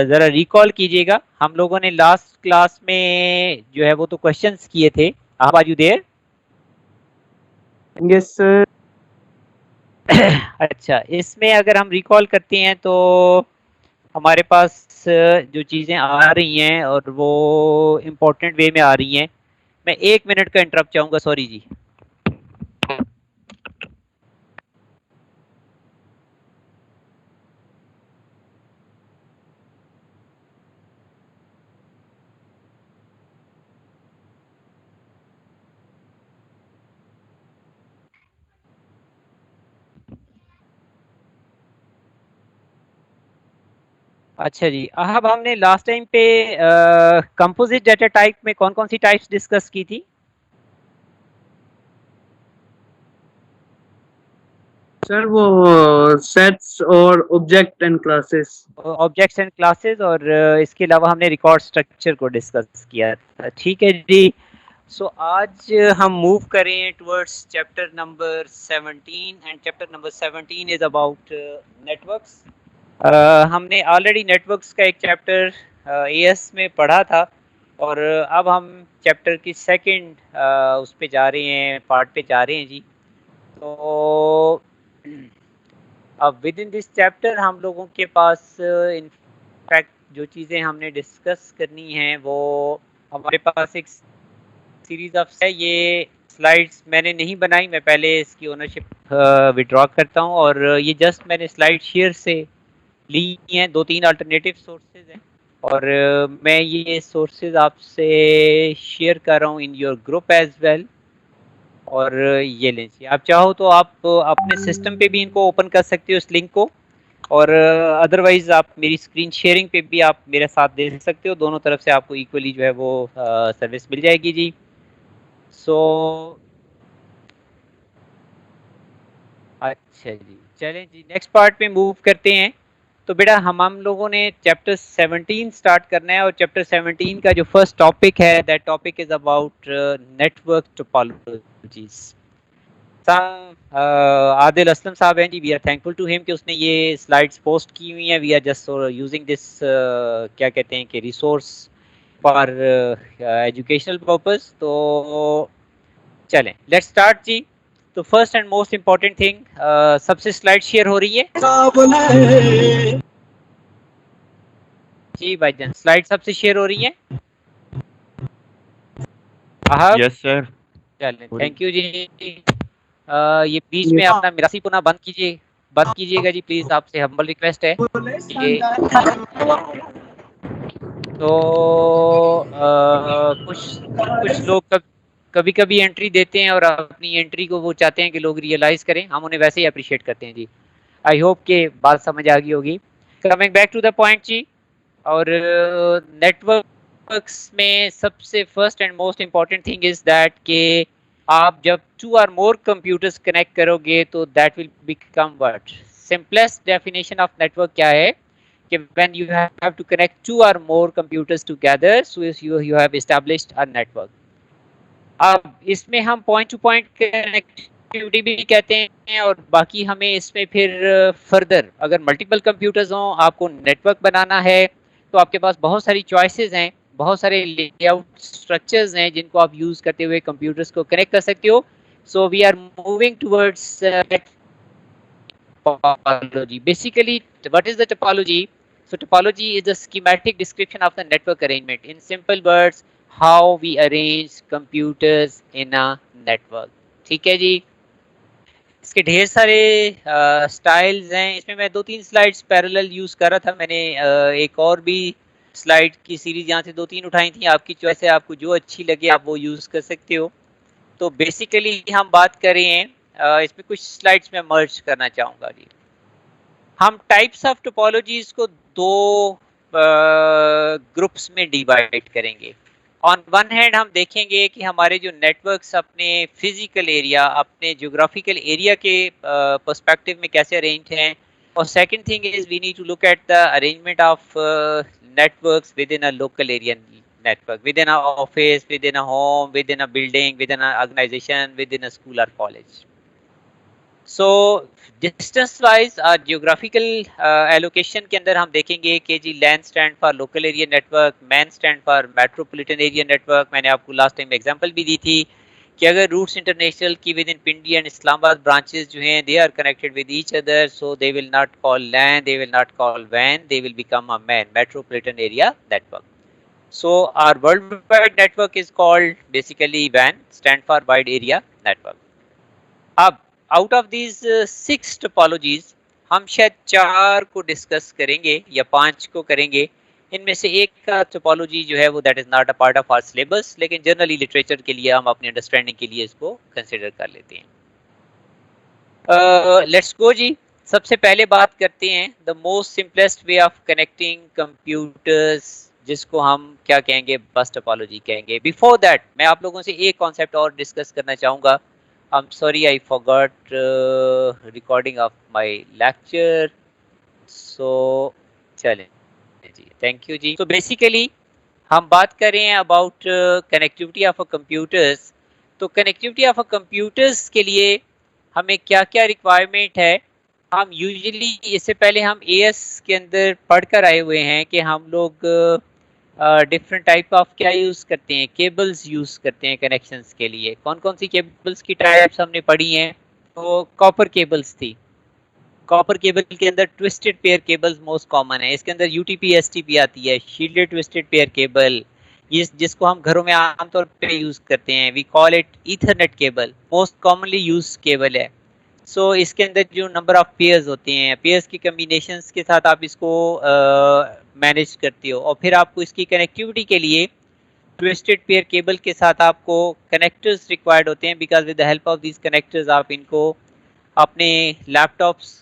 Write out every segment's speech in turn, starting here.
जरा रिकॉल कीजिएगा, हम लोगों ने लास्ट क्लास में जो है वो तो क्वेश्चंस किए थे। आप are you there? Yes sir. अच्छा, इसमें अगर हम रिकॉल करते हैं तो हमारे पास जो चीज़ें आ रही हैं और वो इम्पोर्टेंट वे में आ रही हैं। मैं 1 मिनट का इंटरप्ट चाहूँगा, सॉरी जी। अच्छा जी, अब हमने लास्ट टाइम पे कंपोजिट डाटा टाइप में कौन कौन सी टाइप्स डिस्कस की थी? सर वो सेट्स और object and classes. Objects and classes, और इसके अलावा हमने रिकॉर्ड स्ट्रक्चर को डिस्कस किया था। ठीक है जी। सो आज हम मूव करें towards chapter number 17, and chapter number 17 is about networks. हमने ऑलरेडी नेटवर्क्स का एक चैप्टर एएस में पढ़ा था, और अब हम चैप्टर की सेकंड उस पे जा रहे हैं, पार्ट पे जा रहे हैं जी। तो अब विद इन दिस चैप्टर हम लोगों के पास इनफैक्ट जो चीज़ें हमने डिस्कस करनी है वो हमारे पास एक सीरीज ऑफ है। ये स्लाइड्स मैंने नहीं बनाई, मैं पहले इसकी ओनरशिप विड्रॉ करता हूँ, और ये जस्ट मैंने स्लाइड शेयर से ली हैं। 2-3 अल्टरनेटिव सोर्सेज हैं, और मैं ये सोर्सेज आपसे शेयर कर रहा हूँ in your group as well. और ये लीजिए, आप चाहो तो आप अपने सिस्टम पे भी इनको ओपन कर सकते हो इस लिंक को, और अदरवाइज आप मेरी स्क्रीन शेयरिंग पे भी आप मेरे साथ दे सकते हो। दोनों तरफ से आपको इक्वली जो है वो सर्विस मिल जाएगी जी। सो अच्छा जी, चलें जी, नेक्स्ट पार्ट पे मूव करते हैं। तो बेटा हम लोगों ने चैप्टर 17 स्टार्ट करना है, और चैप्टर 17 का जो फर्स्ट टॉपिक है, that topic is about network topologies. Adil Aslam साहब हैं जी, we are thankful to him कि उसने ये स्लाइड्स पोस्ट की हुई हैं। We are just using this क्या कहते हैं कि रिसोर्स फॉर एजुकेशनल पर्पस। तो चलें, लेट्स स्टार्ट जी। तो first and most important thing, सबसे स्लाइड शेयर हो रही है जी भाईजान? स्लाइड सबसे शेयर हो रही है? Yes sir. चलें, थैंक यू जी। ये बीच में अपना मिरासी पुनः बंद कीजिए, बंद कीजिएगा जी प्लीज, आपसे हम्बल रिक्वेस्ट है ये। तो कुछ लोग कभी कभी एंट्री देते हैं और अपनी एंट्री को वो चाहते हैं कि लोग रियलाइज करें, हम उन्हें वैसे ही अप्रिशिएट करते हैं जी। आई होप के बात समझ आ गई होगी। Coming back to the point जी, और नेटवर्क्स में सबसे first and most important thing is that के आप जब 2 और मोर कंप्यूटर्स कनेक्ट करोगे तो that will become what? Simplest definition of network क्या है कि when you have to connect 2 or more computers together, so you have established a network. अब इसमें हम पॉइंट टू पॉइंट कनेक्टिविटी भी कहते हैं, और बाकी हमें इसमें फिर फर्दर अगर मल्टीपल कंप्यूटर्स हों, आपको नेटवर्क बनाना है, तो आपके पास बहुत सारी चॉइसेस हैं, बहुत सारे लेआउट स्ट्रक्चर्स हैं जिनको आप यूज करते हुए कंप्यूटर्स को कनेक्ट कर सकते हो। So we are moving towards topology. Basically, what is the topology? So topology is the schematic description of the network arrangement. In simple words, how we arrange computers in a network. ठीक है जी। इसके ढेर सारे styles हैं। इसमें मैं 2-3 slides parallel use कर रहा था। मैंने एक और भी स्लाइड की सीरीज यहाँ से 2-3 उठाई थी। आपकी चॉइस है, आपको जो अच्छी लगे आप वो यूज कर सकते हो। तो बेसिकली हम बात कर रहे हैं, इसमें कुछ स्लाइड्स में मर्ज करना चाहूंगा जी। हम टाइप्स ऑफ टोपोलॉजीज को 2 ग्रुप्स में डिवाइड करेंगे। ऑन वन हैंड हम देखेंगे कि हमारे जो नेटवर्क्स अपने फिजिकल एरिया, अपने ज्योग्राफिकल एरिया के पर्सपेक्टिव में कैसे अरेंज हैं, और second thing is we need to look at the arrangement of networks within a local area network, within an office, within a home, within a building, within an organization, within a school or college. So distance wise geographical allocation के अंदर हम देखेंगे कि जी LAN stand for local area network, MAN stand for metropolitan area network. मैंने आपको last time example भी दी थी कि अगर रूट्स इंटरनेशनल की within Pindi and Islamabad branches जो हैं they are connected with each other, so they will not call LAN, they will not call वैन, they will become a MAN metropolitan area network. So our worldwide network is called basically WAN, stand for Wide Area Network. अब out of these 6 topologies हम शायद 4 को discuss करेंगे या 5 को करेंगे. इनमें से एक का टोपोलॉजी जो है वो that is not a part of our syllabus, लेकिन जनरली लिटरेचर के लिए हम अपनी अंडरस्टैंडिंग के लिए इसको कंसिडर कर लेते हैं. लेट्स गो जी. सबसे पहले बात करते हैं the most simplest way of connecting computers, जिसको हम क्या कहेंगे, बस टोपोलॉजी कहेंगे. बिफोर दैट मैं आप लोगों से एक कॉन्सेप्ट और डिस्कस करना चाहूँगा. I'm sorry I forgot recording of my lecture. So चलें जी, थैंक यू जी. तो बेसिकली हम बात कर रहे हैं about connectivity of a computers. तो कनेक्टिविटी ऑफ अ कंप्यूटर्स के लिए हमें क्या क्या रिक्वायरमेंट है. हम यूजुअली इससे पहले हम एएस के अंदर पढ़कर आए हुए हैं कि हम लोग डिफरेंट टाइप ऑफ क्या यूज़ करते हैं, केबल्स यूज़ करते हैं कनेक्शंस के लिए. कौन कौन सी केबल्स की टाइप्स हमने पढ़ी हैं. तो कॉपर केबल्स थी. कॉपर केबल के अंदर twisted pair cables most common है. इसके अंदर यूटीपी एसटीपी आती है, शील्डेड ट्विस्टेड पेयर केबल, जिसको हम घरों में आमतौर पे यूज़ करते हैं. We call it ethernet cable, most commonly use cable है. सो इसके अंदर जो नंबर ऑफ पेयर्स होते हैं, पेयर्स की कम्बिनेशंस के साथ आप इसको मैनेज करते हो. और फिर आपको इसकी कनेक्टिविटी के लिए ट्विस्टेड पेयर केबल के साथ आपको कनेक्टर्स रिक्वायर्ड होते हैं, because with the help of these connectors आप इनको अपने लैपटॉप्स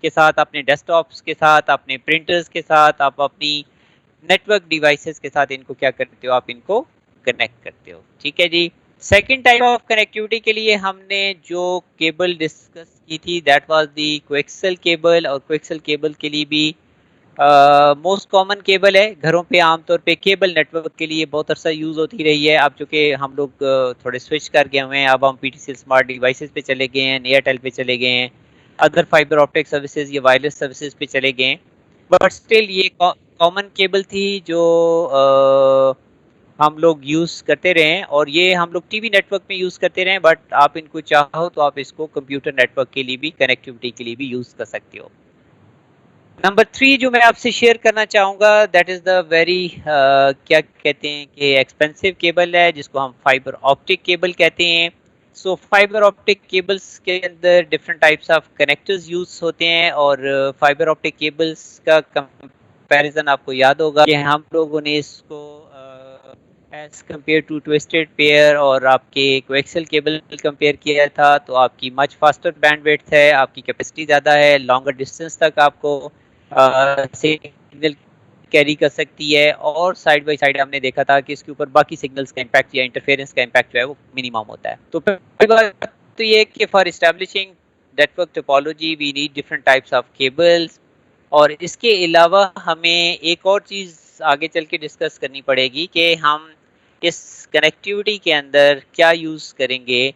के साथ, अपने डेस्कटॉप्स के साथ, अपने प्रिंटर्स के साथ, आप अपनी नेटवर्क डिवाइसेस के साथ इनको क्या करते हो, आप इनको कनेक्ट करते हो. ठीक है जी. सेकेंड टाइप ऑफ कनेक्टिविटी के लिए हमने जो केबल डिस्कस की थी that was the coaxial cable. और कोएक्सियल केबल के लिए भी मोस्ट कॉमन केबल है. घरों पे आमतौर पे केबल नेटवर्क के लिए बहुत अरसा यूज़ होती रही है. अब चूँकि हम लोग थोड़े स्विच कर गए हुए हैं, अब हम पीटीसीएल स्मार्ट डिवाइसेस पे चले गए हैं, एयरटेल पे चले गए हैं, अदर फाइबर ऑप्टिक सर्विसेज या वायरलेस सर्विसेज पे चले गए हैं. बट स्टिल ये कॉमन केबल थी जो हम लोग यूज़ करते रहे हैं, और ये हम लोग टीवी नेटवर्क में यूज़ करते रहे. बट आप इनको चाहो तो आप इसको कंप्यूटर नेटवर्क के लिए भी, कनेक्टिविटी के लिए भी यूज़ कर सकते हो. नंबर 3 जो मैं आपसे शेयर करना चाहूँगा दैट इज़ द वेरी क्या कहते हैं कि एक्सपेंसिव केबल है, जिसको हम फाइबर ऑप्टिक केबल कहते हैं. सो फाइबर ऑप्टिक केबल्स के अंदर different types of connectors use होते हैं. और फाइबर ऑप्टिक केबल्स का कंपैरिजन आपको याद होगा कि हम लोगों ने इसको as compare to twisted pair और आपके कोएक्सियल केबल कंपेयर किया था. तो आपकी मच फास्टर बैंडविड्थ है, आपकी कैपेसिटी ज़्यादा है, लॉन्गर डिस्टेंस तक आपको सिग्नल कैरी कर सकती है. और साइड बाय साइड हमने देखा था कि इसके ऊपर बाकी सिग्नल्स का इम्पैक्ट या इंटरफेरेंस का इम्पैक्ट जो है वो मिनिमम होता है. तो पहली बात तो ये कि for establishing network topology we need different types of cables. और इसके अलावा हमें एक और चीज़ आगे चल के डिस्कस करनी पड़ेगी कि हम इस कनेक्टिविटी के अंदर क्या यूज़ करेंगे.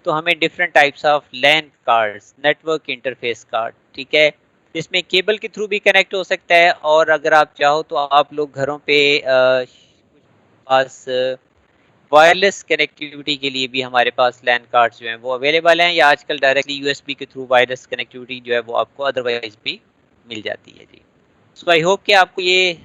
तो हमें different types of LAN cards, network interface card, ठीक है, इसमें केबल के थ्रू भी कनेक्ट हो सकता है. और अगर आप चाहो तो आप लोग घरों पे पास वायरलेस कनेक्टिविटी के लिए भी हमारे पास लैन कार्ड्स जो हैं वो अवेलेबल हैं, या आजकल डायरेक्टली यूएसबी के थ्रू वायरलेस कनेक्टिविटी जो है वो आपको अदरवाइज भी मिल जाती है जी. सो आई होप कि आपको ये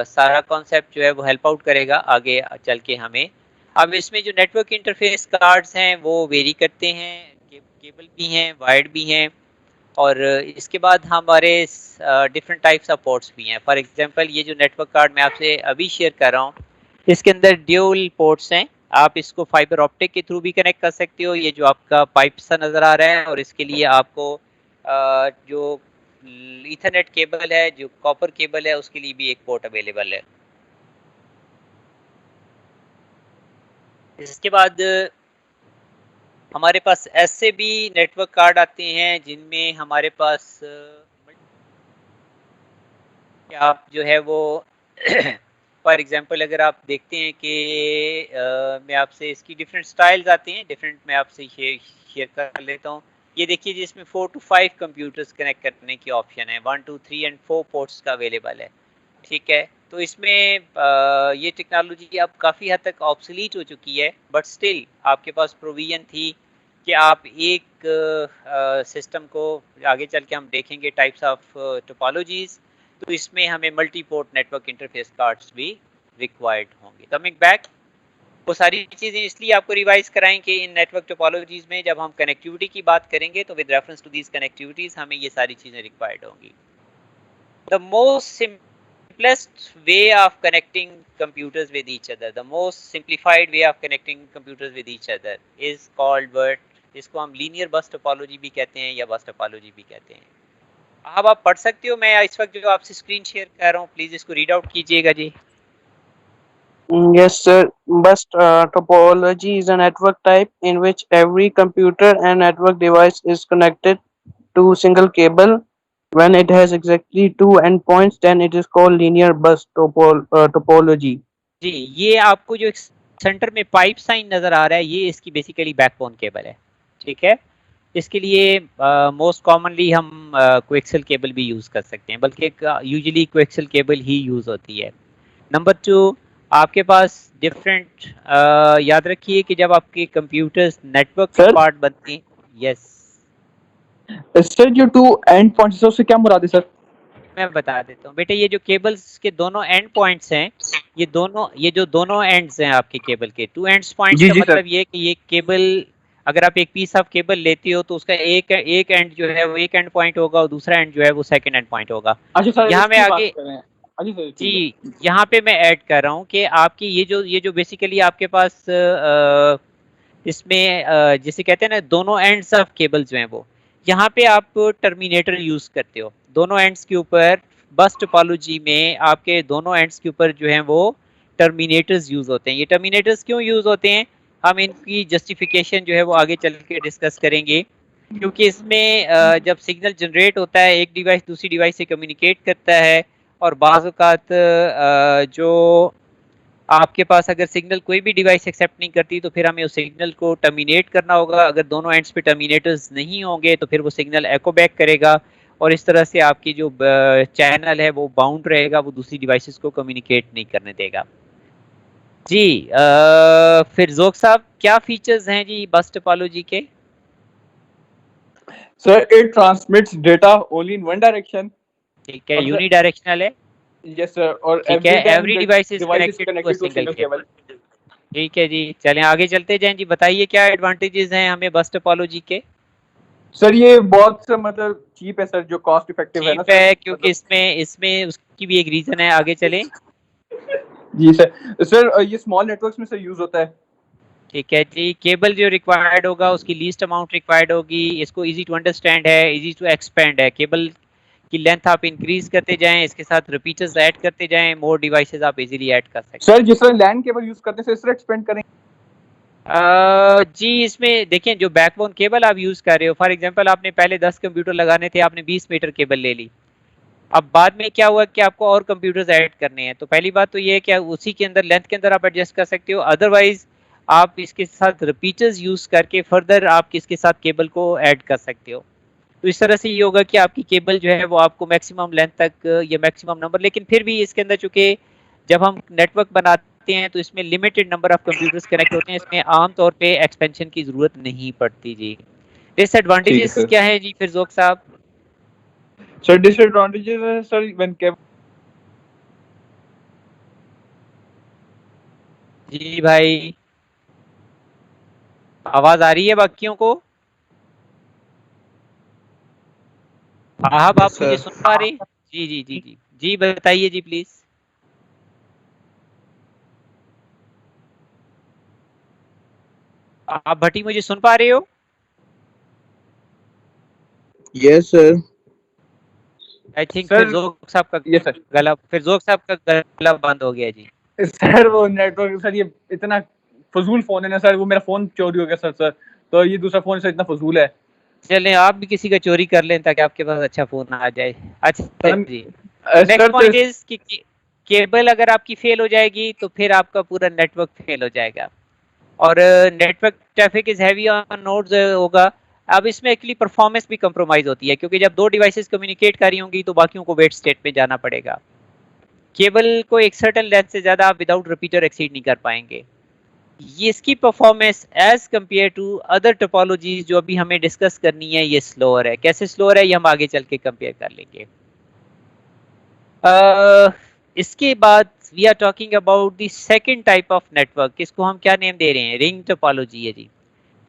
सारा कॉन्सेप्ट जो है वो हेल्प आउट करेगा आगे चल के हमें. अब इसमें जो नेटवर्क इंटरफेस कार्ड्स हैं वो वेरी करते हैं, केबल भी हैं, वायर्ड भी हैं. और इसके बाद हमारे डिफरेंट टाइप्स ऑफ पोर्ट्स भी हैं. फॉर एग्जांपल ये जो नेटवर्क कार्ड मैं आपसे अभी शेयर कर रहा हूँ, इसके अंदर ड्यूल पोर्ट्स हैं. आप इसको फाइबर ऑप्टिक के थ्रू भी कनेक्ट कर सकते हो. ये जो आपका पाइप सा नज़र आ रहा है, और इसके लिए आपको जो ईथरनेट केबल है, जो कॉपर केबल है, उसके लिए भी एक पोर्ट अवेलेबल है. इसके बाद हमारे पास ऐसे भी नेटवर्क कार्ड आते हैं जिनमें हमारे पास आप जो है वो फॉर एग्जांपल अगर आप देखते हैं कि मैं आपसे इसकी डिफरेंट स्टाइल्स आते हैं, डिफरेंट मैं आपसे शेयर कर लेता हूँ. ये देखिए जी, इसमें 4 to 5 कंप्यूटर्स कनेक्ट करने की ऑप्शन है, 1 2 3 एंड 4 पोर्ट्स का अवेलेबल है। ठीक है, तो इसमें ये टेक्नोलॉजी अब काफ़ी हद तक ऑब्सोलीट हो चुकी है, बट स्टिल आपके पास प्रोविजन थी कि आप एक सिस्टम को, आगे चल के हम देखेंगे टाइप्स ऑफ टोपोलॉजीज, तो इसमें हमें multi port network interface cards भी रिक्वायर्ड होंगे। कमिंग बैक, वो सारी चीज़ें इसलिए आपको रिवाइज कराएं कि इन नेटवर्क टोपोलॉजीज में जब हम कनेक्टिविटी की बात करेंगे तो with reference to these connectivities हमें ये सारी चीज़ें रिक्वायर्ड होंगी। The most simplest way of connecting computers with each other, the most simplified way of connecting computers with each other is called what, इसको हम लीनियर बस टोपोलॉजी भी कहते हैं या बस टोपोलॉजी भी कहते हैं। अब आप पढ़ सकते हो, मैं इस वक्त जो आपसे स्क्रीन शेयर कर रहा हूँ, प्लीज इसको रीड आउट कीजिएगा जी। Yes, sir. Bus topology is a network type in which every computer and network device is connected to single cable. When it has exactly two endpoints, then it is called linear bus topology. जी, ये आपको जो centre में pipe sign नजर आ रहा है, ये इसकी basically backbone cable है। ठीक है, इसके लिए मोस्ट कॉमनली हम कोएक्सियल केबल भी यूज कर सकते हैं, बल्कि यूजुअली कोएक्सियल केबल ही यूज होती है। नंबर 2, आपके पास डिफरेंट, याद रखिए कि जब आपके कंप्यूटर्स नेटवर्क के पार्ट बनते हैं, यस सर जो टू एंड पॉइंट्स है उससे क्या मुराद है सर? मैं बता देता हूँ बेटे, ये जो केबल्स के दोनों एंड पॉइंट्स हैं, ये जो दोनों एंड्स हैं आपके केबल के, टू एंड्स पॉइंट्स का मतलब ये कि ये केबल, अगर आप एक पीस ऑफ केबल लेते हो तो उसका एक एंड जो है वो एक एंड पॉइंट होगा और दूसरा एंड जो है वो सेकंड एंड पॉइंट होगा। अच्छा सर, यहाँ मैं आगे जी यहाँ पे मैं ऐड कर रहा हूँ कि आपकी ये जो बेसिकली आपके पास इसमें जिसे कहते हैं ना दोनों एंड्स ऑफ केबल जो हैं, वो यहाँ पे आप टर्मिनेटर यूज करते हो दोनों एंड्स के ऊपर। बस टोपोलॉजी में आपके दोनों एंड्स के ऊपर जो है वो टर्मिनेटर्स यूज होते हैं। ये टर्मिनेटर्स क्यों यूज होते हैं, हम इनकी जस्टिफिकेशन जो है वो आगे चल के डिस्कस करेंगे, क्योंकि इसमें जब सिग्नल जनरेट होता है, एक डिवाइस दूसरी डिवाइस से कम्युनिकेट करता है, और बाज़ औक़ात जो आपके पास अगर सिग्नल कोई भी डिवाइस एक्सेप्ट नहीं करती तो फिर हमें उस सिग्नल को टर्मिनेट करना होगा। अगर दोनों एंड्स पे टर्मिनेटर्स नहीं होंगे तो फिर वो सिग्नल एको बैक करेगा, और इस तरह से आपकी जो चैनल है वो बाउंड रहेगा, वो दूसरी डिवाइसेस को कम्युनिकेट नहीं करने देगा। जी फिर ज़ोक साहब, क्या फीचर्स हैं जी बस टोपोलॉजी के? Sir it transmits data only in one direction. ठीक है, यूनिडायरेक्शनल है। यस सर, और ठीक है, every device is connected to a single cable. ठीक है जी, चलें आगे चलते जाएं जी। बताइए क्या एडवांटेजेस हैं हमें बस टोपोलॉजी के? सर ये बहुत मतलब चीप है सर, जो कॉस्ट इफेक्टिव है ना सर, क्योंकि इसमें उसकी भी एक रीजन है, आगे चलें। जी सर ये स्मॉल नेटवर्क्स में सर यूज होता है। ठीक है जी, केबल जो रिक्वायर्ड होगा उसकी लीस्ट अमाउंट रिक्वायर्ड होगी, इसको इजी टू अंडरस्टैंड है, इजी टू एक्सपेंड है। केबल की लेंथ आप इंक्रीज करते जाएं, इसके साथ रिपीटर्स ऐड करते जाएं, मोर डिवाइसेस आप इजीली ऐड कर सकते हैं। सर जिस तरह लैन केबल यूज करते हैं इस तरह एक्सपेंड करें। जी इसमें देखें, जो बैकबोन केबल आप यूज कर रहे हो, फॉर एग्जांपल आपने पहले 10 कंप्यूटर लगाने थे, आपने 20 मीटर केबल ले ली। अब बाद में क्या हुआ कि आपको और कंप्यूटर्स ऐड करने हैं, तो पहली बात तो ये है कि उसी के अंदर लेंथ के अंदर आप एडजस्ट कर सकते हो, अदरवाइज आप इसके साथ रिपीटर्स यूज करके फर्दर आप इसके साथ केबल को ऐड कर सकते हो। तो इस तरह से ये होगा कि आपकी केबल जो है वो आपको मैक्सिमम लेंथ तक या मैक्सिमम नंबर, लेकिन फिर भी इसके अंदर चूंकि जब हम नेटवर्क बनाते हैं तो इसमें limited number of computers connect होते हैं, इसमें आमतौर पे एक्सपेंशन की जरूरत नहीं पड़ती जी। डिसएडवांटेजेस क्या है जी फिर ज़ोक साहब? सर डिसएडवांटेजेस है सर व्हेन केबल। जी भाई आवाज आ रही है बाकियों को? हाँ आप मुझे सुन पा रहे? जी जी जी जी जी बताइए जी प्लीज। आप भट्टी मुझे सुन पा रहे हो? Yes sir. आई थिंक फिर ज़ोक साहब का गला, फिर ज़ोक साहब का गला बंद हो गया जी। सर वो नेटवर्क सर, ये इतना फजूल फोन है ना सर, वो मेरा फोन चोरी हो गया सर, तो ये दूसरा फोन सर इतना फजूल है। चलें आप भी किसी का चोरी कर लें ताकि आपके पास अच्छा फोन आ जाए। अच्छा जी, नेक्स्ट पॉइंट इज कि केबल अगर आपकी फेल हो जाएगी तो फिर आपका पूरा नेटवर्क फेल हो जाएगा, और network traffic is heavy on nodes होगा। अब इसमें एक्चुअली परफॉर्मेंस भी कंप्रोमाइज होती है, क्योंकि जब दो डिवाइसेस कम्युनिकेट कर रही होंगी तो बाकियों को वेट स्टेट में जाना पड़ेगा। केबल को एक सर्टेन लेंथ से ज्यादा आप विदाउट रिपीटर एक्सीड नहीं कर पाएंगे। ये इसकी performance as compare to other topologies जो अभी हमें डिस्कस करनी है ये स्लोअर है। कैसे स्लोअर है ये हम आगे चल के कंपेयर कर लेंगे। इसके बाद we are talking about the second type of network, इसको हम क्या नेम दे रहे हैं, रिंग टोपोलॉजी है जी।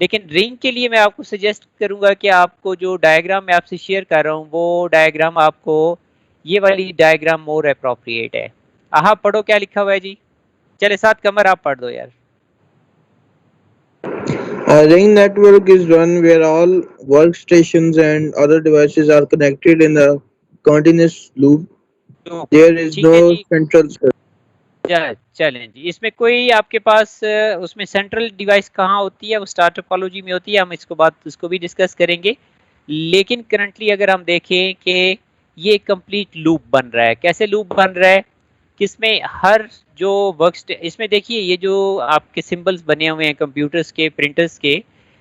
लेकिन रिंग के लिए मैं आपको सजेस्ट करूंगा कि आपको जो डायग्राम मैं आपसे शेयर कर रहा हूँ वो डायग्राम आपको ये वाली डायग्राम मोर अप्रोप्रिएट है। आप पढ़ो क्या लिखा हुआ है जी। चले साथ कमर आप पढ़ दो यार। A ring network is one where all workstations and other devices are connected in a continuous loop. तो There is ठीक है no जी, central server. चलें जी। इसमें कोई आपके पास उसमें सेंट्रल डिवाइस कहाँ होती है, वो स्टार टोपोलॉजी में होती है, हम इसको भी डिस्कस करेंगे। लेकिन करंटली अगर हम देखें कि ये कंप्लीट लूप बन रहा है। कैसे लूप बन रहा है, किसमें हर जो इसमें देखिए ये जो आपके सिंबल्स बने हुए हैं कंप्यूटर्स के, प्रिंटर्स के,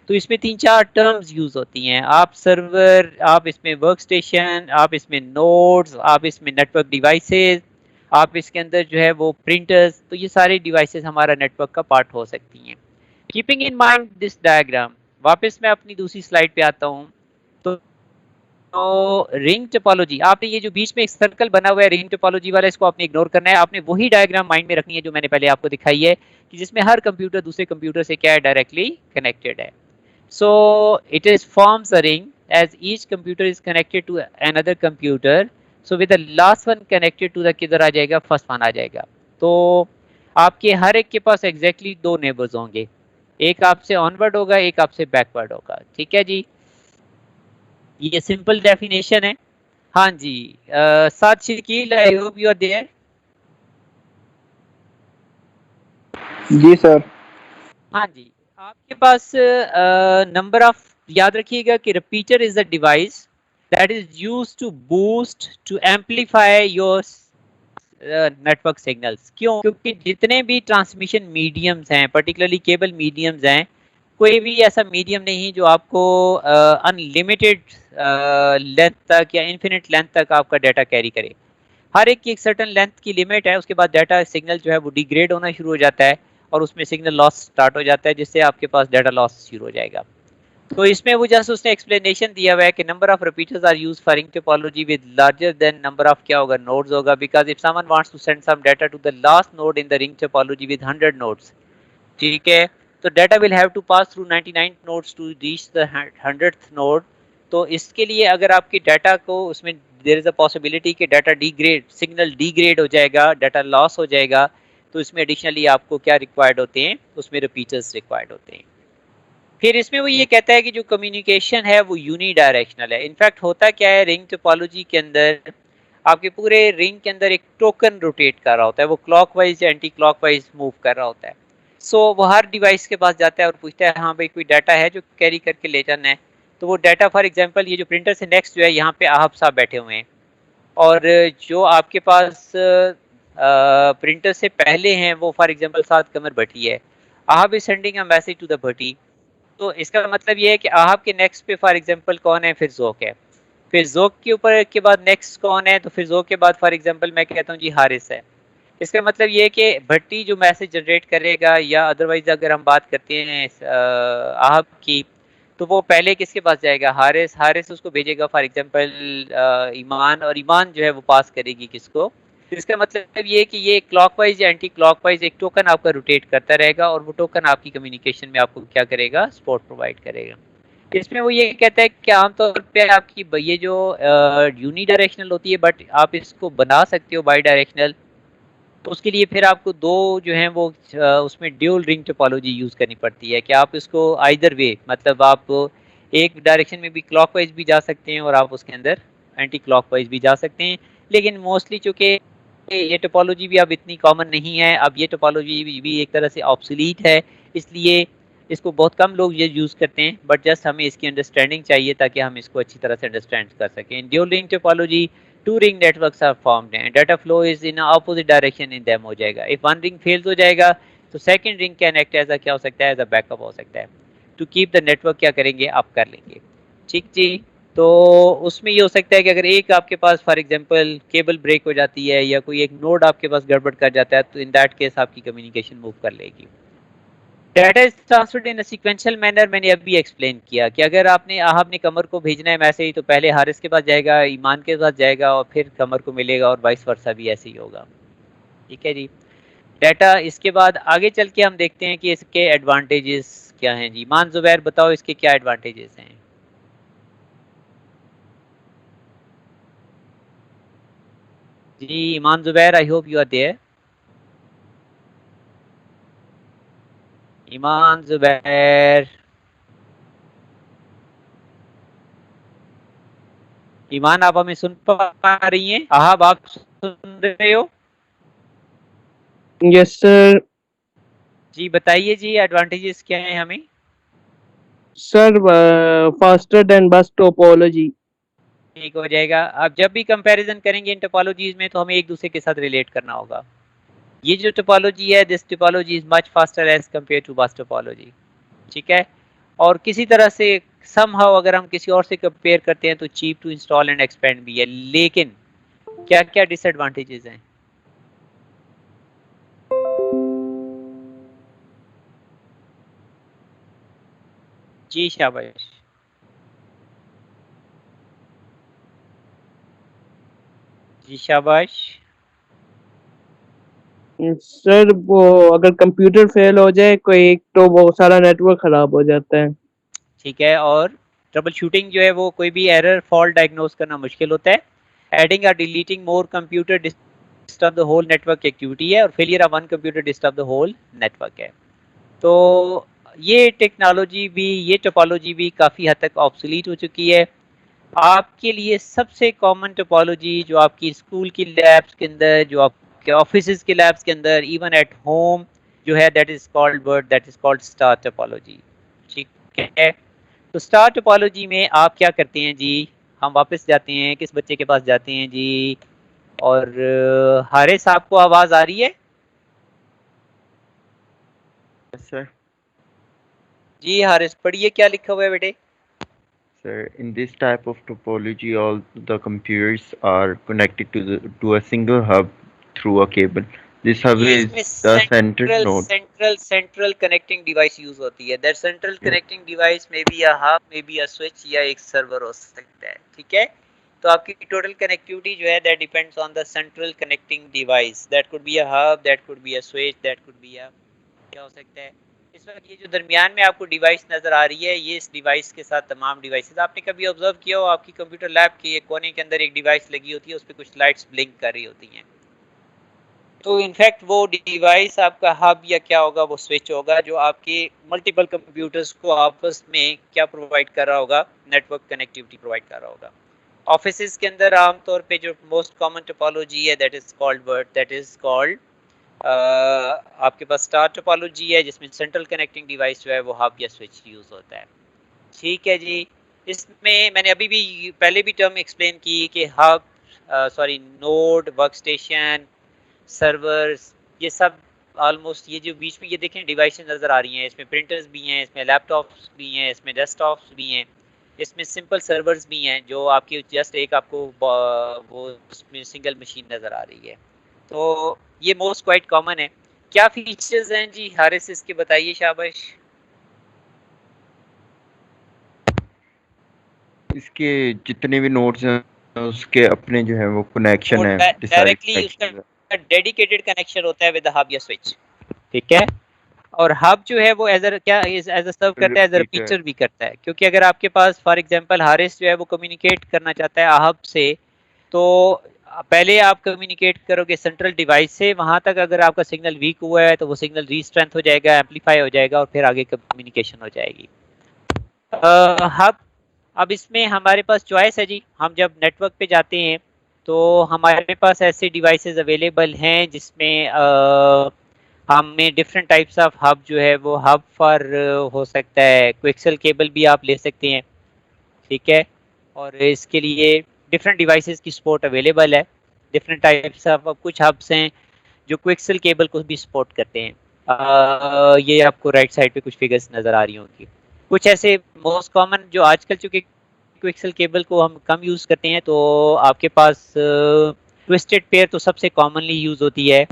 तो इसमें 3-4 टर्म्स यूज होती हैं। आप सर्वर, आप इसमें वर्क स्टेशन, आप इसमें नोड्स, आप इसमें नेटवर्क डिवाइसेस, आप इसके अंदर जो है वो प्रिंटर्स, तो ये सारे डिवाइसेस हमारा नेटवर्क का पार्ट हो सकती हैं। Keeping in mind this diagram, वापस मैं अपनी दूसरी स्लाइड पे आता हूँ। तो रिंग टोपोलॉजी, आपने ये जो बीच में एक सर्कल बना हुआ है रिंग टोपोलॉजी वाला, इसको आपने इग्नोर करना है। आपने वही डायग्राम माइंड में रखनी है जो मैंने पहले आपको दिखाई है, कि जिसमें हर कंप्यूटर दूसरे कंप्यूटर से क्या है, डायरेक्टली कनेक्टेड है। So it is forms a ring as each computer is connected to another computer. So with the last one connected to the, किधर आ जाएगा, फर्स्ट वन आ जाएगा। तो आपके हर एक के पास एग्जैक्टली 2 नेबर्स होंगे, एक आपसे ऑनवर्ड होगा, एक आपसे बैकवर्ड होगा। ठीक है जी, ये सिंपल डेफिनेशन है। हाँ जी, साथ Shakeel, I hope you are there. जी सर। हाँ जी, आपके पास नंबर ऑफ, याद रखिएगा कि repeater is the device that is used to boost to amplify your network signals. क्यों? क्योंकि जितने भी ट्रांसमिशन मीडियम्स हैं, पर्टिकुलरली केबल मीडियम्स हैं, कोई भी ऐसा मीडियम नहीं जो आपको अनलिमिटेड लेंथ तक या इन्फिनिट लेंथ तक आपका डाटा कैरी करे। हर एक की एक सर्टन लेंथ की लिमिट है, उसके बाद डाटा सिग्नल जो है वो डिग्रेड होना शुरू हो जाता है और उसमें सिग्नल लॉस स्टार्ट हो जाता है, जिससे आपके पास डाटा लॉस शुरू हो जाएगा। तो इसमें वो जस्ट उसने एक्सप्लेनेशन दिया हुआ है कि number of repeaters are used for ring topology with larger than number of, क्या होगा, नोड्स होगा, because if someone wants to send some data to the last node in the ring topology with 100 nodes, ठीक है, तो data will have to pass through 99 nodes to reach the 100th node. तो इसके लिए अगर आपकी data को उसमें देयर इज अ पॉसिबिलिटी कि डाटा डिग्रेड, सिग्नल डिग्रेड हो जाएगा, डाटा लॉस हो जाएगा, तो इसमें एडिशनली आपको क्या रिक्वायर्ड होते हैं, उसमें रिपीटर्स रिक्वायर्ड होते हैं। फिर इसमें वो ये कहता है कि जो कम्युनिकेशन है वो यूनी डायरेक्शनल है। इनफैक्ट होता क्या है, रिंग टोपोलॉजी के अंदर आपके पूरे रिंग के अंदर एक टोकन रोटेट कर रहा होता है, वो क्लॉकवाइज या एंटी क्लॉकवाइज मूव कर रहा होता है। सो वो हर डिवाइस के पास जाता है और पूछता है हाँ भाई कोई डाटा है जो कैरी करके ले जाना है। तो वो डाटा, फॉर एग्जांपल ये जो प्रिंटर से नेक्स्ट जो है, यहाँ पे आहब साहब बैठे हुए हैं, और जो आपके पास प्रिंटर से पहले हैं वो फॉर एग्जांपल साद कमर भट्टी है। Ahab is sending a message to the Bhatti. तो इसका मतलब ये है कि आहब के नेक्स्ट पे फॉर एग्जांपल कौन है, फिर ज़ोक है। फिर ज़ोक के ऊपर के बाद नेक्स्ट कौन है, तो फिर ज़ोक के बाद फॉर एग्जांपल मैं कहता हूँ जी हारिस है। इसका मतलब ये है कि भट्टी जो मैसेज जनरेट करेगा, या अदरवाइज अगर हम बात करते हैं आहब की, तो वो पहले किसके पास जाएगा, हारिस। हारिस उसको भेजेगा फॉर एग्जांपल ईमान, और ईमान जो है वो पास करेगी किसको। तो इसका मतलब ये है कि ये क्लॉकवाइज या एंटी क्लॉकवाइज एक टोकन आपका रोटेट करता रहेगा, और वो टोकन आपकी कम्युनिकेशन में आपको क्या करेगा, सपोर्ट प्रोवाइड करेगा। इसमें वो ये कहता है कि आमतौर पे आपकी ये जो यूनी डायरेक्शनल होती है, बट आप इसको बना सकते हो बाई डायरेक्शनल। तो उसके लिए फिर आपको दो जो हैं वो उसमें ड्यूल रिंग टोपोलॉजी यूज़ करनी पड़ती है, कि आप इसको आइदर वे, मतलब आप एक डायरेक्शन में भी क्लॉकवाइज भी जा सकते हैं और आप उसके अंदर एंटी क्लॉकवाइज भी जा सकते हैं। लेकिन मोस्टली चूँकि ये टोपोलॉजी भी अब इतनी कॉमन नहीं है, अब ये टोपोलॉजी भी एक तरह से ऑब्सोलीट है, इसलिए इसको बहुत कम लोग ये यूज़ करते हैं। बट जस्ट हमें इसकी अंडरस्टैंडिंग चाहिए ताकि हम इसको अच्छी तरह से अंडरस्टैंड कर सकें। Dual ring topology, 2 ring networks are formed and data flow is in opposite direction in them हो जाएगा। इफ वन रिंग फेल्स हो जाएगा तो second ring can act as a क्या हो सकता है, एज अ बैकअप हो सकता है। टू कीप द नेटवर्क क्या करेंगे आप कर लेंगे। ठीक जी। तो उसमें ये हो सकता है कि अगर एक आपके पास फॉर एग्जांपल केबल ब्रेक हो जाती है या कोई एक नोड आपके पास गड़बड़ कर जाता है तो इन दैट केस आपकी कम्युनिकेशन मूव कर लेगी। Data is transferred in a sequential manner, मैंने अभी एक्सप्लेन किया कि अगर आपने कमर को भेजना है मैसेज तो पहले हारिस के पास जाएगा, ईमान के पास जाएगा और फिर कमर को मिलेगा और वाइस वर्सा भी ऐसे ही होगा। ठीक है जी। डाटा इसके बाद आगे चल के हम देखते हैं कि इसके एडवांटेजेस क्या हैं जी। ईमान जुबैर बताओ इसके क्या एडवांटेजेस हैं। जी Iman Zubair, I hope you are there. Iman Zubair, Iman आप हमें सुन पा रही हैं? आप सुन रहे हो? Yes, sir. जी बताइए जी एडवांटेजेस क्या हैं हमें। Sir, faster than bus topology. ठीक हो जाएगा। आप जब भी कंपैरिजन करेंगे इन टोपोलॉजीज में तो हमें एक दूसरे के साथ रिलेट करना होगा। ये जो टोपोलॉजी है, this topology is much faster as compare to bus topology. ठीक है। और किसी तरह से समहाउ अगर हम किसी और से कंपेयर करते हैं तो cheap to install and expand भी है, लेकिन क्या क्या डिसएडवांटेजेस हैं। जी शाबाश। जी शाबाश। सर वो अगर कंप्यूटर फेल हो जाए कोई एक तो वो सारा नेटवर्क खराब हो जाता है। ठीक है। और ट्रबल शूटिंग जो है वो कोई भी एरर फॉल्ट डायग्नोज करना मुश्किल होता है। एडिंग और deleting more computer disturb the whole network activity है और failure of one computer disturb the whole network है। तो ये टेक्नोलॉजी भी, ये टोपोलॉजी भी काफ़ी हद तक ऑब्सोलीट हो चुकी है। आपके लिए सबसे कॉमन टोपोलॉजी जो आपकी स्कूल की लैब्स के अंदर, जो आपके ऑफिस के लैब्स के अंदर, इवन एट होम जो है, that is called word, that is called star topology. ठीक है। तो स्टार टोपोलॉजी में आप क्या करते हैं जी, हम वापस जाते हैं किस बच्चे के पास जाते हैं जी, और हारिस आपको आवाज आ रही है? Sir, जी हारिस पढ़िए क्या लिखा हुआ है बेटे। sir, in this type of topology, all the computers are connected to a single hub through a cable. This hub ये is इसमें the center central node. Central central connecting device use होती है। दैट सेंट्रल कनेक्टिंग डिवाइस में be a hub, may be a switch या एक server हो सकता है। ठीक है। तो आपकी टोटल कनेक्टिविटी जो है that depends on the central connecting device. That could be a hub, that could be a switch, that could be a क्या हो सकता है। इस वक्त ये जो दरमियान में आपको डिवाइस नजर आ रही है, ये इस डिवाइस के साथ तमाम डिवाइसेस, आपने कभी ऑब्जर्व किया हो आपकी कंप्यूटर लैब के एक कोने के अंदर एक डिवाइस लगी होती है, उस पर कुछ लाइट्स ब्लिंक कर रही होती हैं। तो इनफैक्ट वो डिवाइस आपका हब या क्या होगा, वो स्विच होगा जो आपके मल्टीपल कंप्यूटर्स को आपस में क्या प्रोवाइड कर रहा होगा, नेटवर्क कनेक्टिविटी प्रोवाइड कर रहा होगा। ऑफिसेज के अंदर आमतौर पे जो मोस्ट कॉमन टोपोलॉजी है that is called word, that is called आपके पास स्टार टोपोलॉजी है जिसमें सेंट्रल कनेक्टिंग डिवाइस जो है वो हब या स्विच यूज होता है। ठीक है जी। इसमें मैंने अभी भी पहले भी टर्म एक्सप्लेन की कि hub, sorry, node, work station, servers, ये सब ऑलमोस्ट, ये जो बीच में ये देखें डिवाइसेस नज़र आ रही हैं, इसमें प्रिंटर्स भी हैं, इसमें लैपटॉप्स भी हैं, इसमें डेस्कटॉप्स भी हैं, इसमें सिंपल सर्वर्स भी हैं जो आपकी जस्ट एक आपको वो उसमें सिंगल मशीन नज़र आ रही है। तो ये मोस्ट क्वाइट कॉमन है। क्या फीचर्स हैं जी हारिस इसके बताइए शाबाश। इसके जितने भी नोड्स हैं उसके अपने जो है वो कनेक्शन है, डायरेक्टली उसका डेडिकेटेड कनेक्शन होता है विद हब या स्विच। ठीक है। और हब जो है वो एज अ सर्व करता है, एज अ रिपीटर भी करता है, क्योंकि अगर आपके पास फॉर एग्जांपल हारिस जो है वो कम्युनिकेट करना चाहता है हब से, तो पहले आप कम्युनिकेट करोगे सेंट्रल डिवाइस से, वहां तक अगर आपका सिग्नल वीक हुआ है तो वो सिग्नल रीस्ट्रेंथ हो जाएगा, एम्पलीफाई हो जाएगा और फिर आगे कम्युनिकेशन हो जाएगी। हब, अब इसमें हमारे पास चॉइस है जी, हम जब नेटवर्क पे जाते हैं तो हमारे पास ऐसे डिवाइसेस अवेलेबल हैं जिसमें हमें डिफरेंट टाइप्स ऑफ हब जो है वो हब फॉर हो सकता है, कोएक्सियल केबल भी आप ले सकते हैं। ठीक है। और इसके लिए डिफरेंट डिवाइसेस की सपोर्ट अवेलेबल है, डिफरेंट टाइप्स ऑफ, कुछ हब्स हैं जो कोएक्सियल केबल को भी सपोर्ट करते हैं। ये आपको राइट साइड पे कुछ फिगर्स नज़र आ रही होंगी। कुछ ऐसे मोस्ट कॉमन जो आजकल, चूंकि कोएक्सियल केबल को हम कम यूज करते हैं, तो आपके पास ट्विस्टेड पेयर तो सबसे कॉमनली यूज होती है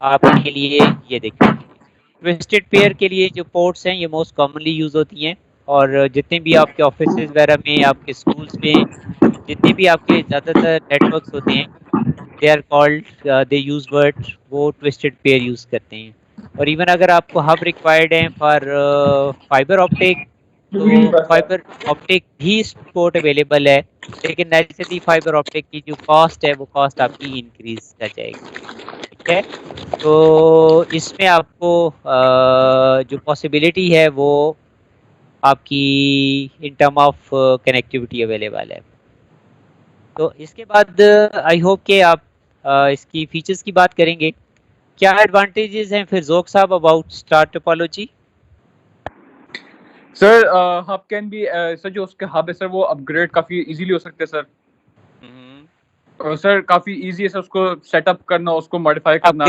आपके लिए। ये देखिए, ट्विस्टेड पेयर के लिए जो पोर्ट्स हैं ये मोस्ट कॉमनली यूज होती हैं, और जितने भी आपके ऑफिस वगैरह में, आपके स्कूल्स में, जितने भी आपके ज़्यादातर नेटवर्क्स होते हैं, they are called, they use word, वो ट्विस्टेड पेयर यूज करते हैं। और इवन अगर आपको हब रिक्वायर्ड है फॉर फाइबर ऑप्टिक, तो फाइबर ऑप्टिक भी सपोर्ट अवेलेबल है, लेकिन नेचुरली फाइबर ऑप्टिक की जो कॉस्ट है वो कॉस्ट आपकी इंक्रीज कर जाएगी। ठीक है, तो इसमें आपको जो पॉसिबिलिटी है वो आपकी in term of connectivity available है। तो इसके बाद आई होप कि आप इसकी फीचर्स की बात करेंगे। क्या एडवांटेजेस हैं फिर ज़ोक साहब about star topology? Sir hub can be sir, जो उसके हब है सर वो अपग्रेड काफ़ी इजीली हो सकते हैं सर। सर काफ़ी इजी है सर उसको सेटअप करना, उसको मॉडिफाई करना।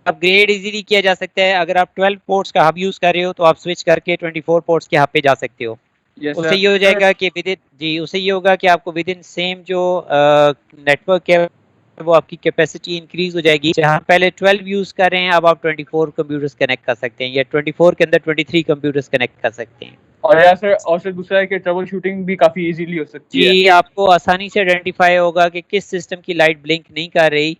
अपग्रेड इजीली किया जा सकता है। अगर आप 12 पोर्ट्स का हब यूज कर रहे हो तो आप स्विच करके 24 पोर्ट्स के हब पे जा सकते हो। उससे ये हो जाएगा कि उससे ये होगा कि आपको विद इन सेम जो नेटवर्क है वो आपकी कैपेसिटी इंक्रीज हो जाएगी। जहाँ पहले 12 यूज कर रहे हैं, अब आप 24 कंप्यूटर्स कनेक्ट कर सकते हैं, या 24 के अंदर 23 कंप्यूटर्स कनेक्ट कर सकते हैं। और सर दूसरा है कि ट्रबल शूटिंग भी काफ़ी इजीली हो सकती है। जी, आपको आसानी से आइडेंटिफाई होगा कि किस सिस्टम की लाइट ब्लिंक नहीं कर रही,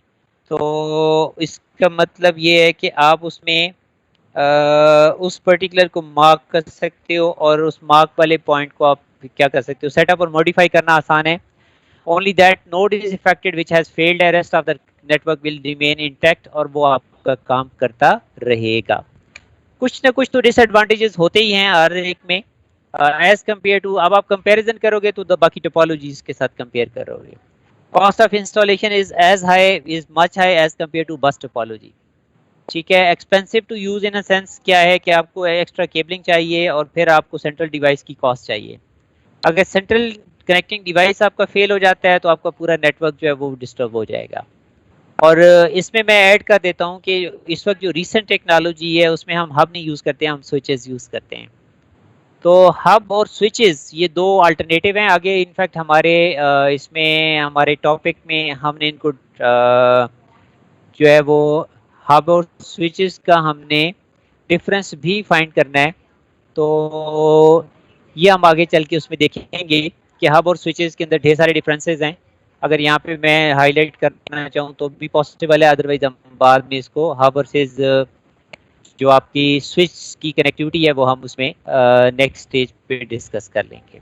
तो इसका मतलब ये है कि आप उसमें उस पर्टिकुलर को मार्क कर सकते हो, और उस मार्क वाले पॉइंट को आप क्या कर सकते हो, सेटअप और मॉडिफाई करना आसान है। Only that node is affected which has failed, the rest of the network will remain intact, और वो आपका काम करता रहेगा। कुछ ना कुछ तो डिसएडवांटेजेस होते ही हैं हर एक में, एज कम्पेयर टू, अब आप कंपैरिजन करोगे तो बाकी टोपोलॉजीज के साथ कंपेयर करोगे। Cost of installation is much high as compare to bus topology. ठीक है, expensive to use in a sense क्या है कि आपको एक्स्ट्रा केबलिंग चाहिए, और फिर आपको सेंट्रल डिवाइस की कॉस्ट चाहिए। अगर सेंट्रल कनेक्टिंग डिवाइस आपका फेल हो जाता है तो आपका पूरा नेटवर्क जो है वो डिस्टर्ब हो जाएगा। और इसमें मैं ऐड कर देता हूँ कि इस वक्त जो रीसेंट टेक्नोलॉजी है उसमें हम हब नहीं यूज़ करते हैं, हम स्विचेस यूज़ करते हैं। तो हब और स्विचेस ये दो अल्टरनेटिव हैं। आगे इनफैक्ट हमारे इसमें हमारे टॉपिक में हमने इनको जो है वो हब और स्विचेस का हमने डिफरेंस भी फाइंड करना है। तो ये हम आगे चल के उसमें देखेंगे कि हब और स्विचेस के अंदर ढेर सारे डिफरेंसेस हैं। अगर यहाँ पे मैं हाईलाइट करना चाहूँ तो भी पॉसिबल है, अदरवाइज हम बाद में इसको हब वर्सेस जो आपकी स्विच की कनेक्टिविटी है वो हम उसमें नेक्स्ट स्टेज पे डिस्कस कर लेंगे।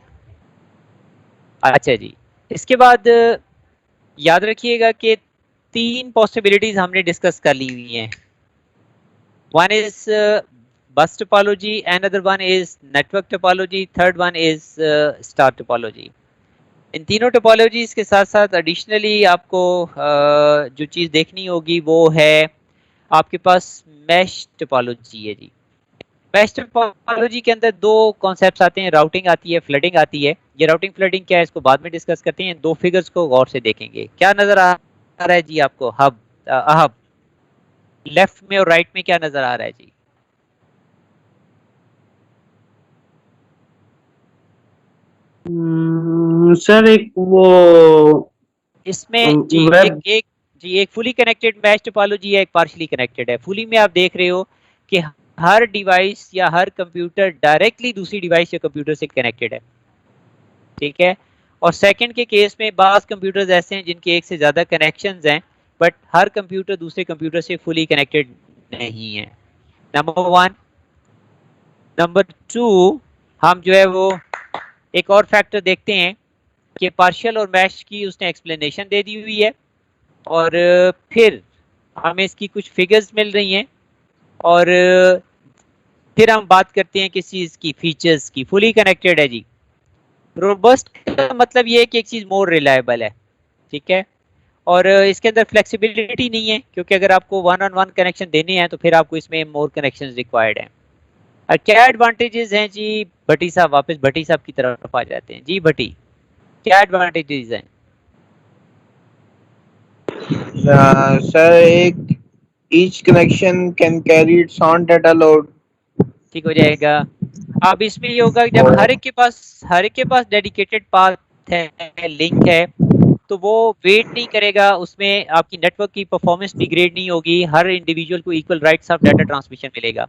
अच्छा जी, इसके बाद याद रखिएगा कि 3 पॉसिबिलिटीज हमने डिस्कस कर ली हुई हैं। One is bus topology, another one is network topology, third one is star topology. इन तीनों टोपोलॉजीज के साथ साथ एडिशनली आपको जो चीज़ देखनी होगी वो है आपके पास मैश टोपोलॉजी है जी। मैश टोपोलॉजी के अंदर 2 कॉन्सेप्ट्स आते हैं, राउटिंग आती है, फ्लडिंग आती है। ये राउटिंग फ्लडिंग क्या है इसको बाद में डिस्कस करते हैं। 2 फिगर्स को गौर से देखेंगे। क्या नजर आ रहा है जी आपको? हब लेफ्ट में और राइट में क्या नजर आ रहा है जी? सर एक वो इसमें जी एक फुली कनेक्टेड मैश टोपोलॉजी है, एक पार्शियली कनेक्टेड है। फुली में आप देख रहे हो कि हर डिवाइस या हर कंप्यूटर डायरेक्टली दूसरी डिवाइस या कंप्यूटर से कनेक्टेड है। ठीक है, और सेकंड के केस में बास कंप्यूटर्स ऐसे हैं जिनके एक से ज़्यादा कनेक्शंस हैं, बट हर कंप्यूटर दूसरे कंप्यूटर से फुली कनेक्टेड नहीं है। नंबर 1। नंबर 2, हम जो है वो एक और फैक्टर देखते हैं कि पार्शियल और मैश की उसने एक्सप्लेनेशन दे दी हुई है, और फिर हमें इसकी कुछ फिगर्स मिल रही हैं, और फिर हम बात करते हैं किस चीज़ की, फीचर्स की। फुली कनेक्टेड है जी। रोबस्ट का मतलब ये है कि एक चीज़ मोर रिलायबल है। ठीक है, और इसके अंदर फ्लेक्सिबिलिटी नहीं है, क्योंकि अगर आपको 1-on-1 कनेक्शन देने हैं तो फिर आपको इसमें मोर कनेक्शंस रिक्वायर्ड हैं। और क्या एडवांटेजेस हैं जी? भट्टी साहब, वापस भट्टी साहब की तरफ आ जाते हैं जी। भट्टी, क्या एडवांटेजेस हैं? Sir, each connection can carry its own data load. ठीक हो जाएगा। अब इसमें ये होगा कि जब हर एक के पास डेडिकेटेड पाथ है, लिंक है, तो वो वेट नहीं करेगा, उसमें आपकी नेटवर्क की परफॉर्मेंस डिग्रेड नहीं होगी, हर इंडिविजुअल को equal rights of data transmission मिलेगा।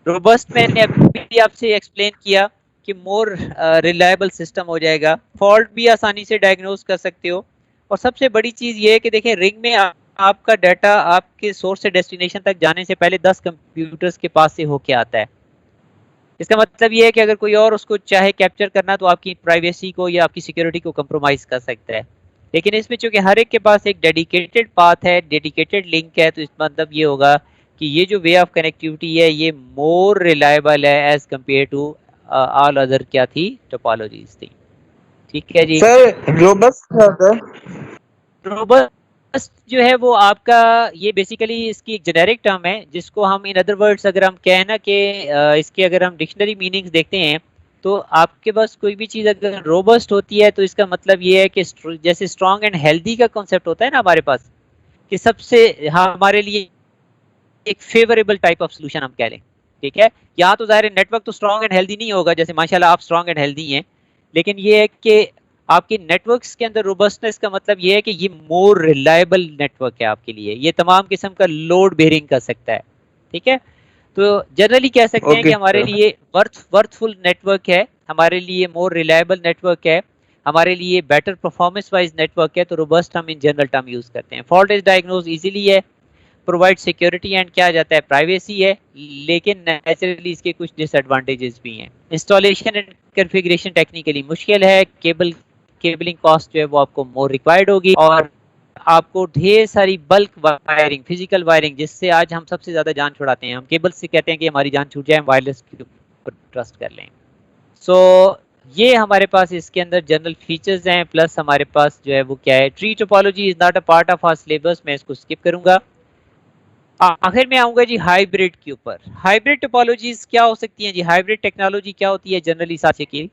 रोबस्ट मैंने अभी आपसे एक्सप्लेन किया कि मोर रिलायबल सिस्टम हो जाएगा, फॉल्ट भी आसानी से डायग्नोज कर सकते हो, और सबसे बड़ी चीज ये है कि देखें रिंग में आपका डाटा आपके सोर्स से डेस्टिनेशन तक जाने से पहले 10 कंप्यूटर्स के पास से होके आता है। इसका मतलब ये है कि अगर कोई और उसको चाहे कैप्चर करना तो आपकी प्राइवेसी को या आपकी सिक्योरिटी को कंप्रोमाइज कर सकता है। लेकिन इसमें चूंकि हर एक के पास एक डेडिकेटेड पाथ है, डेडिकेटेड लिंक है, तो इसका मतलब ये होगा कि ये जो वे ऑफ कनेक्टिविटी है ये मोर रिलायबल है as compare to all other क्या थी, टोपोलॉजीज थी। ठीक है जी। सर रोबस्ट क्या होता है? रोबस्ट जो है वो आपका, ये बेसिकली इसकी एक जेनेरिक टर्म है जिसको हम इन अदर वर्ड्स अगर हम कहें ना कि इसके अगर हम डिक्शनरी मीनिंग्स देखते हैं तो आपके पास कोई भी चीज़ अगर रोबस्ट होती है तो इसका मतलब ये है कि जैसे स्ट्रॉन्ग एंड हेल्दी का कॉन्सेप्ट होता है ना हमारे पास, कि सबसे हमारे लिए एक फेवरेबल टाइप ऑफ सोल्यूशन हम कह लें। ठीक है, यहाँ तो ज़ाहिर नेटवर्क तो स्ट्रॉन्ग एंड हेल्दी नहीं होगा, जैसे माशाल्लाह आप स्ट्रॉन्ग एंड हेल्दी हैं, लेकिन ये है कि आपके नेटवर्क्स के अंदर रोबस्टनेस का मतलब ये है कि ये मोर रिलायबल नेटवर्क है आपके लिए, ये तमाम किस्म का लोड बेयरिंग कर सकता है। ठीक है, तो जनरली कह सकते हैं कि ओके हमारे सर। लिए वर्थफुल नेटवर्क है, हमारे लिए मोर रिलायबल नेटवर्क है, हमारे लिए बेटर परफॉर्मेंस वाइज नेटवर्क है, तो रोबस्ट हम इन जनरल टर्म यूज करते हैं। फॉल्ट इज डायग्नोज इजीली है, प्रोवाइड सिक्योरिटी एंड क्या जाता है प्राइवेसी है, लेकिन नेचुरली इसके कुछ डिसएडवांटेजेस भी हैं। इंस्टॉलेशन एंड कॉन्फ़िगरेशन टेक्निकली मुश्किल है, केबलिंग कॉस्ट जो है वो आपको मोर रिक्वायर्ड होगी, और आपको ढेर सारी बल्क वायरिंग, फिजिकल वायरिंग, जिससे आज हम सबसे ज्यादा जान छुड़ाते हैं, हम केबल से कहते हैं कि हमारी जान छूट जाए, वायरलेस के ऊपर ट्रस्ट कर लें। सो ये हमारे पास इसके अंदर जनरल फीचर्स हैं, प्लस हमारे पास जो है वो क्या है, tree topology is not a part of our syllabus, मैं इसको स्किप करूंगा। आखिर में आऊंगा जी हाइब्रिड के ऊपर। हाइब्रिड टोपोलॉजीज क्या हो सकती हैं जी, हाइब्रिड टेक्नोलॉजी क्या होती है जनरली साथ की?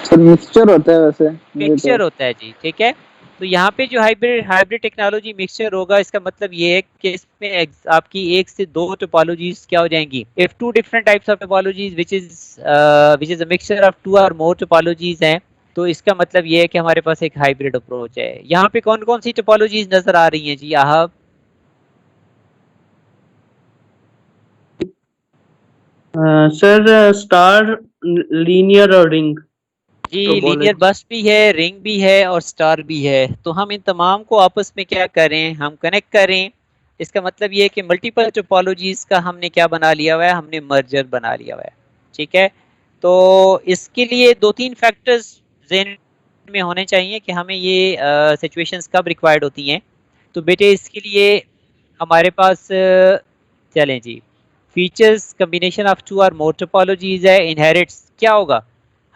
सर मिक्सचर होता है वैसे मिक्सचर होता है जी। ठीक है, तो यहाँ पे जो हाइब्रिड टेक्नोलॉजी मिक्सचर होगा, इसका मतलब ये है कि इसमें आपकी एक से दो टोपोलॉजीज क्या हो जाएंगी, if two different types of topologies which is a mixture of two or more topologies हैं, तो इसका मतलब ये है कि हमारे पास एक हाइब्रिड अप्रोच है। यहाँ पे कौन कौन सी टोपोलॉजीज नजर आ रही हैं जी आप? सर स्टार, लीनियर और रिंग जी, लीनियर टोपोलॉजी। बस भी है, रिंग भी है और स्टार भी है। तो हम इन तमाम को आपस में क्या करें, हम कनेक्ट करें। इसका मतलब ये है कि मल्टीपल टोपोलॉजीज का हमने क्या बना लिया हुआ है, हमने मर्जर बना लिया हुआ है। ठीक है, तो इसके लिए दो तीन फैक्टर्स ज़हन में होने चाहिए कि हमें ये सिचुएशंस कब रिक्वायर्ड होती हैं। तो बेटे इसके लिए हमारे पास चलें जी, features combination of two or more topologies है, इनहेरिट्स क्या होगा,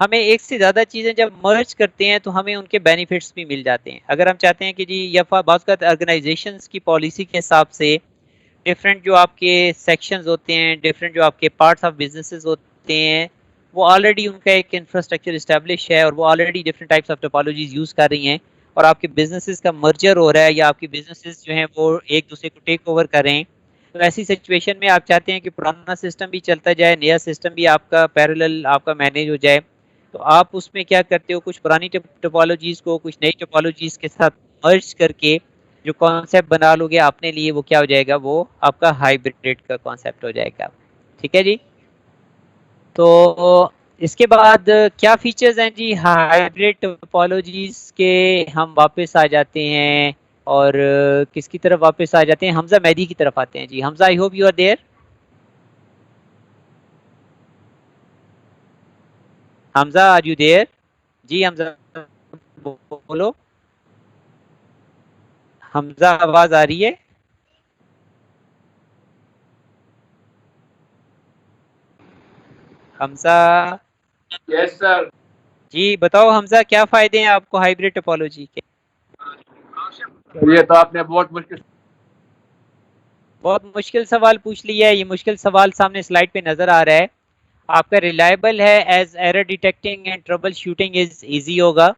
हमें एक से ज़्यादा चीज़ें जब मर्ज करते हैं तो हमें उनके बेनिफिट्स भी मिल जाते हैं। अगर हम चाहते हैं कि जी या बात ऑर्गेनाइजेशंस की पॉलिसी के हिसाब से डिफरेंट जो आपके सेक्शंस होते हैं, डिफरेंट जो आपके पार्ट्स ऑफ बिजनेसेस होते हैं, वो ऑलरेडी उनका एक इंफ्रास्ट्रक्चर इस्टेब्लिश है और वो already different types of topologies use कर रही हैं, और आपके बिजनेसेस का मर्जर हो रहा है या आपकी बिजनेसेस जो हैं वो एक दूसरे को टेक ओवर कर रहे हैं, तो ऐसी सिचुएशन में आप चाहते हैं कि पुराना सिस्टम भी चलता जाए, नया सिस्टम भी आपका पैरेलल आपका मैनेज हो जाए। तो आप उसमें क्या करते हो, कुछ पुरानी टोपोलॉजीज को कुछ नई टोपोलॉजीज के साथ मर्ज करके जो कॉन्सेप्ट बना लोगे आपने लिए, वो क्या हो जाएगा, वो आपका हाइब्रिड का कॉन्सेप्ट हो जाएगा। ठीक है जी, तो इसके बाद क्या फीचर्स हैं जी हाइब्रिड टोपोलॉजीज के, हम वापस आ जाते हैं और किसकी तरफ वापस आ जाते हैं, हमजा मेहदी की तरफ आते हैं जी। Hamza, I hope you are there. Hamza, are you there? जी हमजा बोलो। हमजा आवाज आ रही है? Hamza yes sir. जी बताओ हमजा, क्या फायदे हैं आपको हाइब्रिड टोपोलॉजी के? ये तो आपने बहुत मुश्किल सवाल पूछ लिया है, ये मुश्किल सवाल सामने स्लाइड पे नजर आ रहा है। आपका रिलायबल है as error detecting and trouble shooting is easy होगा।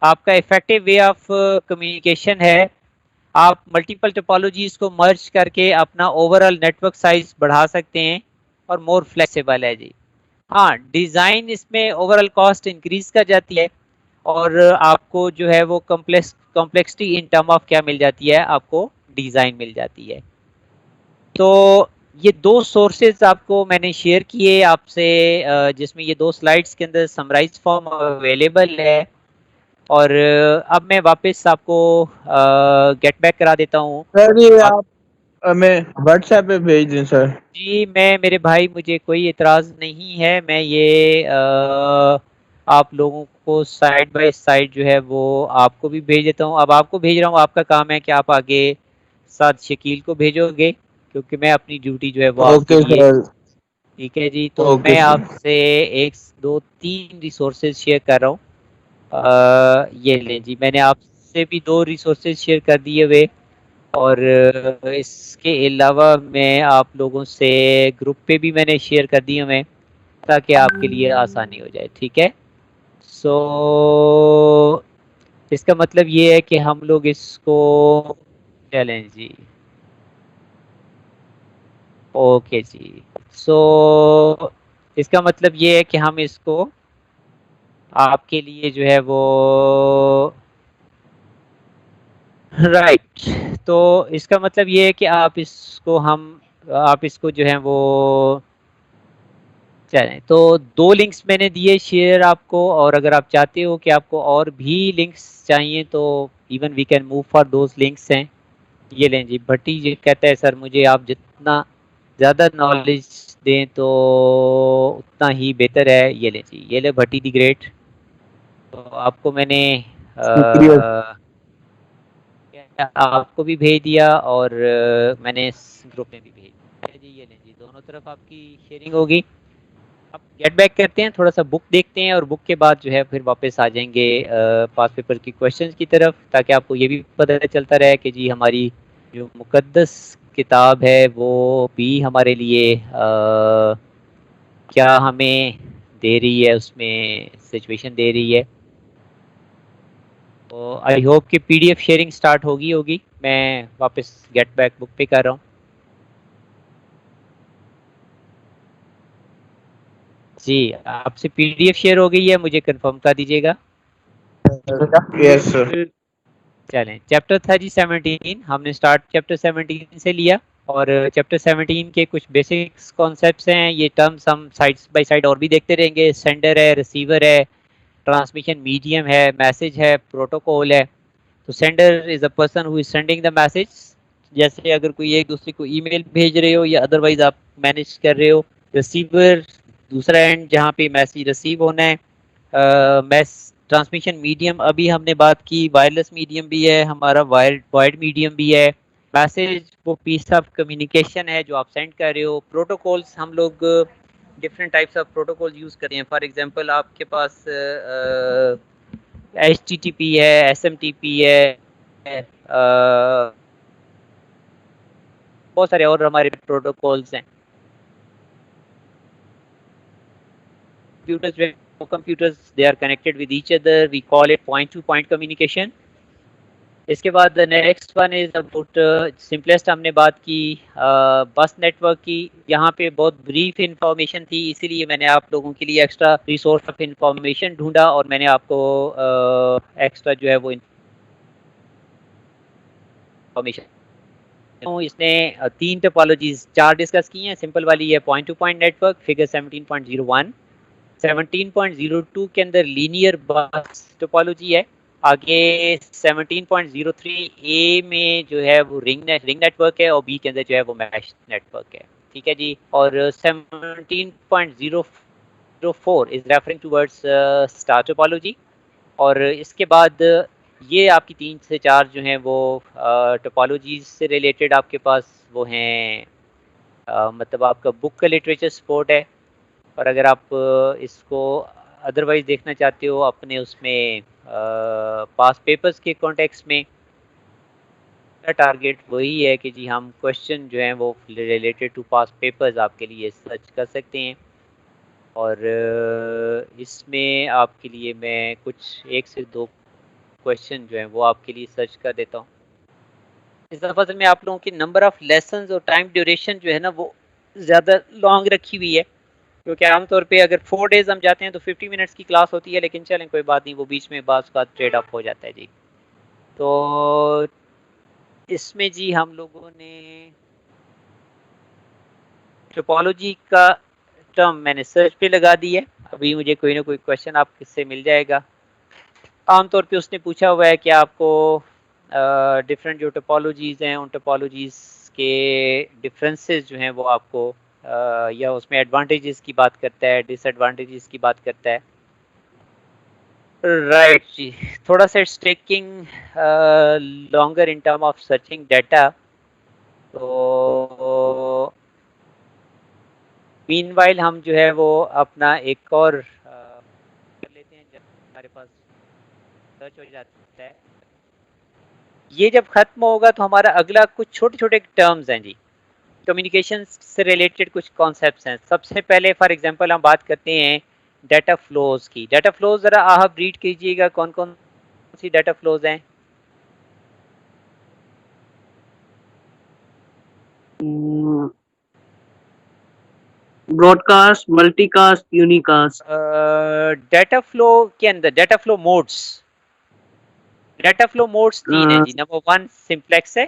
आपका इफेक्टिव वे ऑफ कम्युनिकेशन है, आप मल्टीपल टोपोलॉजीज को मर्ज करके अपना ओवरऑल नेटवर्क साइज बढ़ा सकते हैं और मोर फ्लेक्सिबल है जी। हाँ, डिज़ाइन इसमें ओवरऑल कॉस्ट इंक्रीज कर जाती है और आपको जो है वो कॉम्प्लेक्सिटी इन टर्म ऑफ क्या मिल जाती है, आपको डिज़ाइन मिल जाती है। तो ये दो सोर्सेज आपको मैंने शेयर किए आपसे, जिसमें ये दो स्लाइड्स के अंदर समराइज फॉर्म अवेलेबल है। और अब मैं वापस आपको गेट बैक करा देता हूँ। सर ये आप हमें व्हाट्सएप पे भेज दें सर। जी मैं, मेरे भाई, मुझे कोई इतराज़ नहीं है, मैं ये आप लोगों को साइड बाय साइड जो है वो आपको भी भेज देता हूँ। अब आपको भेज रहा हूँ, आपका काम है कि आप आगे साथ शकील को भेजोगे, क्योंकि मैं अपनी ड्यूटी जो है वो आपके ओके लिए, सर। ठीक है जी। तो ओके मैं सर। आपसे एक दो तीन रिसोर्सेज शेयर कर रहा हूँ। ये लें जी, मैंने आपसे भी दो रिसोर्सेज शेयर कर दिए हुए, और इसके अलावा मैं आप लोगों से ग्रुप पे भी मैंने शेयर कर दिए हुए, ताकि आपके लिए आसानी हो जाए, ठीक है। सो इसका मतलब ये है कि हम लोग इसको, चलें जी, ओके जी। सो इसका मतलब ये है कि हम इसको आपके लिए जो है वो, राइट, तो इसका मतलब ये है कि आप इसको जो है वो, चलें, तो दो लिंक्स मैंने दिए शेयर आपको, और अगर आप चाहते हो कि आपको और भी लिंक्स चाहिए तो even we can move for those links हैं। ये लें जी, भट्टी जी कहता है सर मुझे आप जितना ज़्यादा नॉलेज दें तो उतना ही बेहतर है। ये लें जी, ये ले भट्टी दी ग्रेट। तो आपको मैंने शुक्रिया। आपको भी भेज दिया, और मैंने इस ग्रुप में भी भेज दिया जी। ये लें जी, दोनों तरफ आपकी शेयरिंग होगी। अब गेट बैक करते हैं, थोड़ा सा बुक देखते हैं, और बुक के बाद जो है फिर वापस आ जाएंगे पास पेपर की क्वेश्चंस की तरफ, ताकि आपको ये भी पता चलता रहे कि जी हमारी जो मुकद्दस किताब है वो भी हमारे लिए क्या हमें दे रही है, उसमें सिचुएशन दे रही है। तो आई होप कि पीडीएफ शेयरिंग स्टार्ट होगी। मैं वापस गेट बैक बुक पे कर रहा हूँ जी। आपसे पीडीएफ शेयर हो गई है, मुझे कंफर्म कर दीजिएगा। Yes sir. चलें, चैप्टर था जी 17, हमने स्टार्ट चैप्टर 17 से लिया, और चैप्टर 17 के कुछ बेसिक्स कॉन्सेप्ट्स हैं। ये टर्म्स हम साइड बाय साइड और भी देखते रहेंगे। सेंडर है, रिसीवर है, ट्रांसमिशन मीडियम है, मैसेज है, प्रोटोकॉल है। तो sender is a person who is sending the message, जैसे अगर कोई एक दूसरे को ईमेल भेज रहे हो या अदरवाइज आप मैनेज कर रहे हो। रिसीवर, दूसरा एंड जहाँ पे मैसेज रिसीव होना है। मैस ट्रांसमिशन मीडियम अभी हमने बात की, वायरलेस मीडियम भी है हमारा, वायर्ड मीडियम भी है। मैसेज वो पीस ऑफ कम्युनिकेशन है जो आप सेंड कर रहे हो। प्रोटोकॉल्स, हम लोग different types of protocol use करते हैं। फॉर एग्जांपल आपके पास HTTP है, SMTP है, बहुत सारे और हमारे प्रोटोकॉल्स हैं। computers they are connected with each other, we call it point to point communication. इसके बाद next one is about simplest, हमने बात की बस नेटवर्क की। यहाँ पे बहुत ब्रीफ इंफॉर्मेशन थी, इसीलिए मैंने आप लोगों के लिए एक्स्ट्रा रिसोर्स ऑफ इंफॉर्मेशन ढूंढा, और मैंने आपको एक्स्ट्रा जो है वो इंफॉर्मेशन, तो इसने तीन टोपोलॉजीज चार डिस्कस की हैं। सिंपल वाली है point two point network, figure 17.01। 17.02 के अंदर लीनियर बस टोपोलॉजी है। आगे 17.03 ए में जो है वो रिंग नेटवर्क है, और बी के अंदर जो है वो मैश नेटवर्क है, ठीक है जी। और 17.04 is referring towards star topology. और इसके बाद ये आपकी 3 से 4 जो हैं वो टोपोलॉजीज से रिलेटेड आपके पास वो हैं, मतलब आपका बुक का लिटरेचर सपोर्ट है। और अगर आप इसको अदरवाइज देखना चाहते हो अपने उसमें पास पेपर्स के कॉन्टेक्स्ट में, टारगेट वही है कि जी हम क्वेश्चन जो हैं वो रिलेटेड टू पास पेपर्स आपके लिए सर्च कर सकते हैं। और इसमें आपके लिए मैं कुछ 1 से 2 क्वेश्चन जो हैं वो आपके लिए सर्च कर देता हूँ। इस दफा असल में आप लोगों की नंबर ऑफ लेसन्स और टाइम ड्यूरेशन जो है ना वो ज़्यादा लॉन्ग रखी हुई है, क्योंकि आमतौर पे अगर 4 डेज हम जाते हैं तो 50 मिनट्स की क्लास होती है, लेकिन चलें कोई बात नहीं, वो बीच में बाज़ का ट्रेड अप हो जाता है जी। तो इसमें जी हम लोगों ने टोपोलॉजी का टर्म मैंने सर्च पे लगा दी है, अभी मुझे कोई ना कोई क्वेश्चन आप किससे मिल जाएगा। आमतौर पे उसने पूछा हुआ है कि आपको डिफरेंट जो टोपोलॉजीज़ हैं उन टोपोलॉजीज़ के डिफरेंसेस जो हैं वो आपको या उसमें एडवांटेजेस की बात करता है, डिसएडवांटेजेस की बात करता है। राइट जी, थोड़ा सा it's taking longer in term of searching data. तो मीनवाइल हम जो है वो अपना एक और कर लेते हैं जब हमारे पास सर्च हो जाता है। ये जब खत्म होगा तो हमारा अगला कुछ छोटे छोटे टर्म्स हैं जी, कम्युनिकेशन से रिलेटेड कुछ कॉन्सेप्ट्स हैं। सबसे पहले फॉर एग्जांपल हम बात करते हैं डाटा फ्लोज की। डाटा फ्लोज ज़रा आप रीड कीजिएगा, कौन कौन सी डाटा फ्लोज हैं। Broadcast, multicast, unicast. Data flow के अंदर डाटा फ्लो मोड्स तीन है जी। नंबर 1 सिंप्लेक्स है,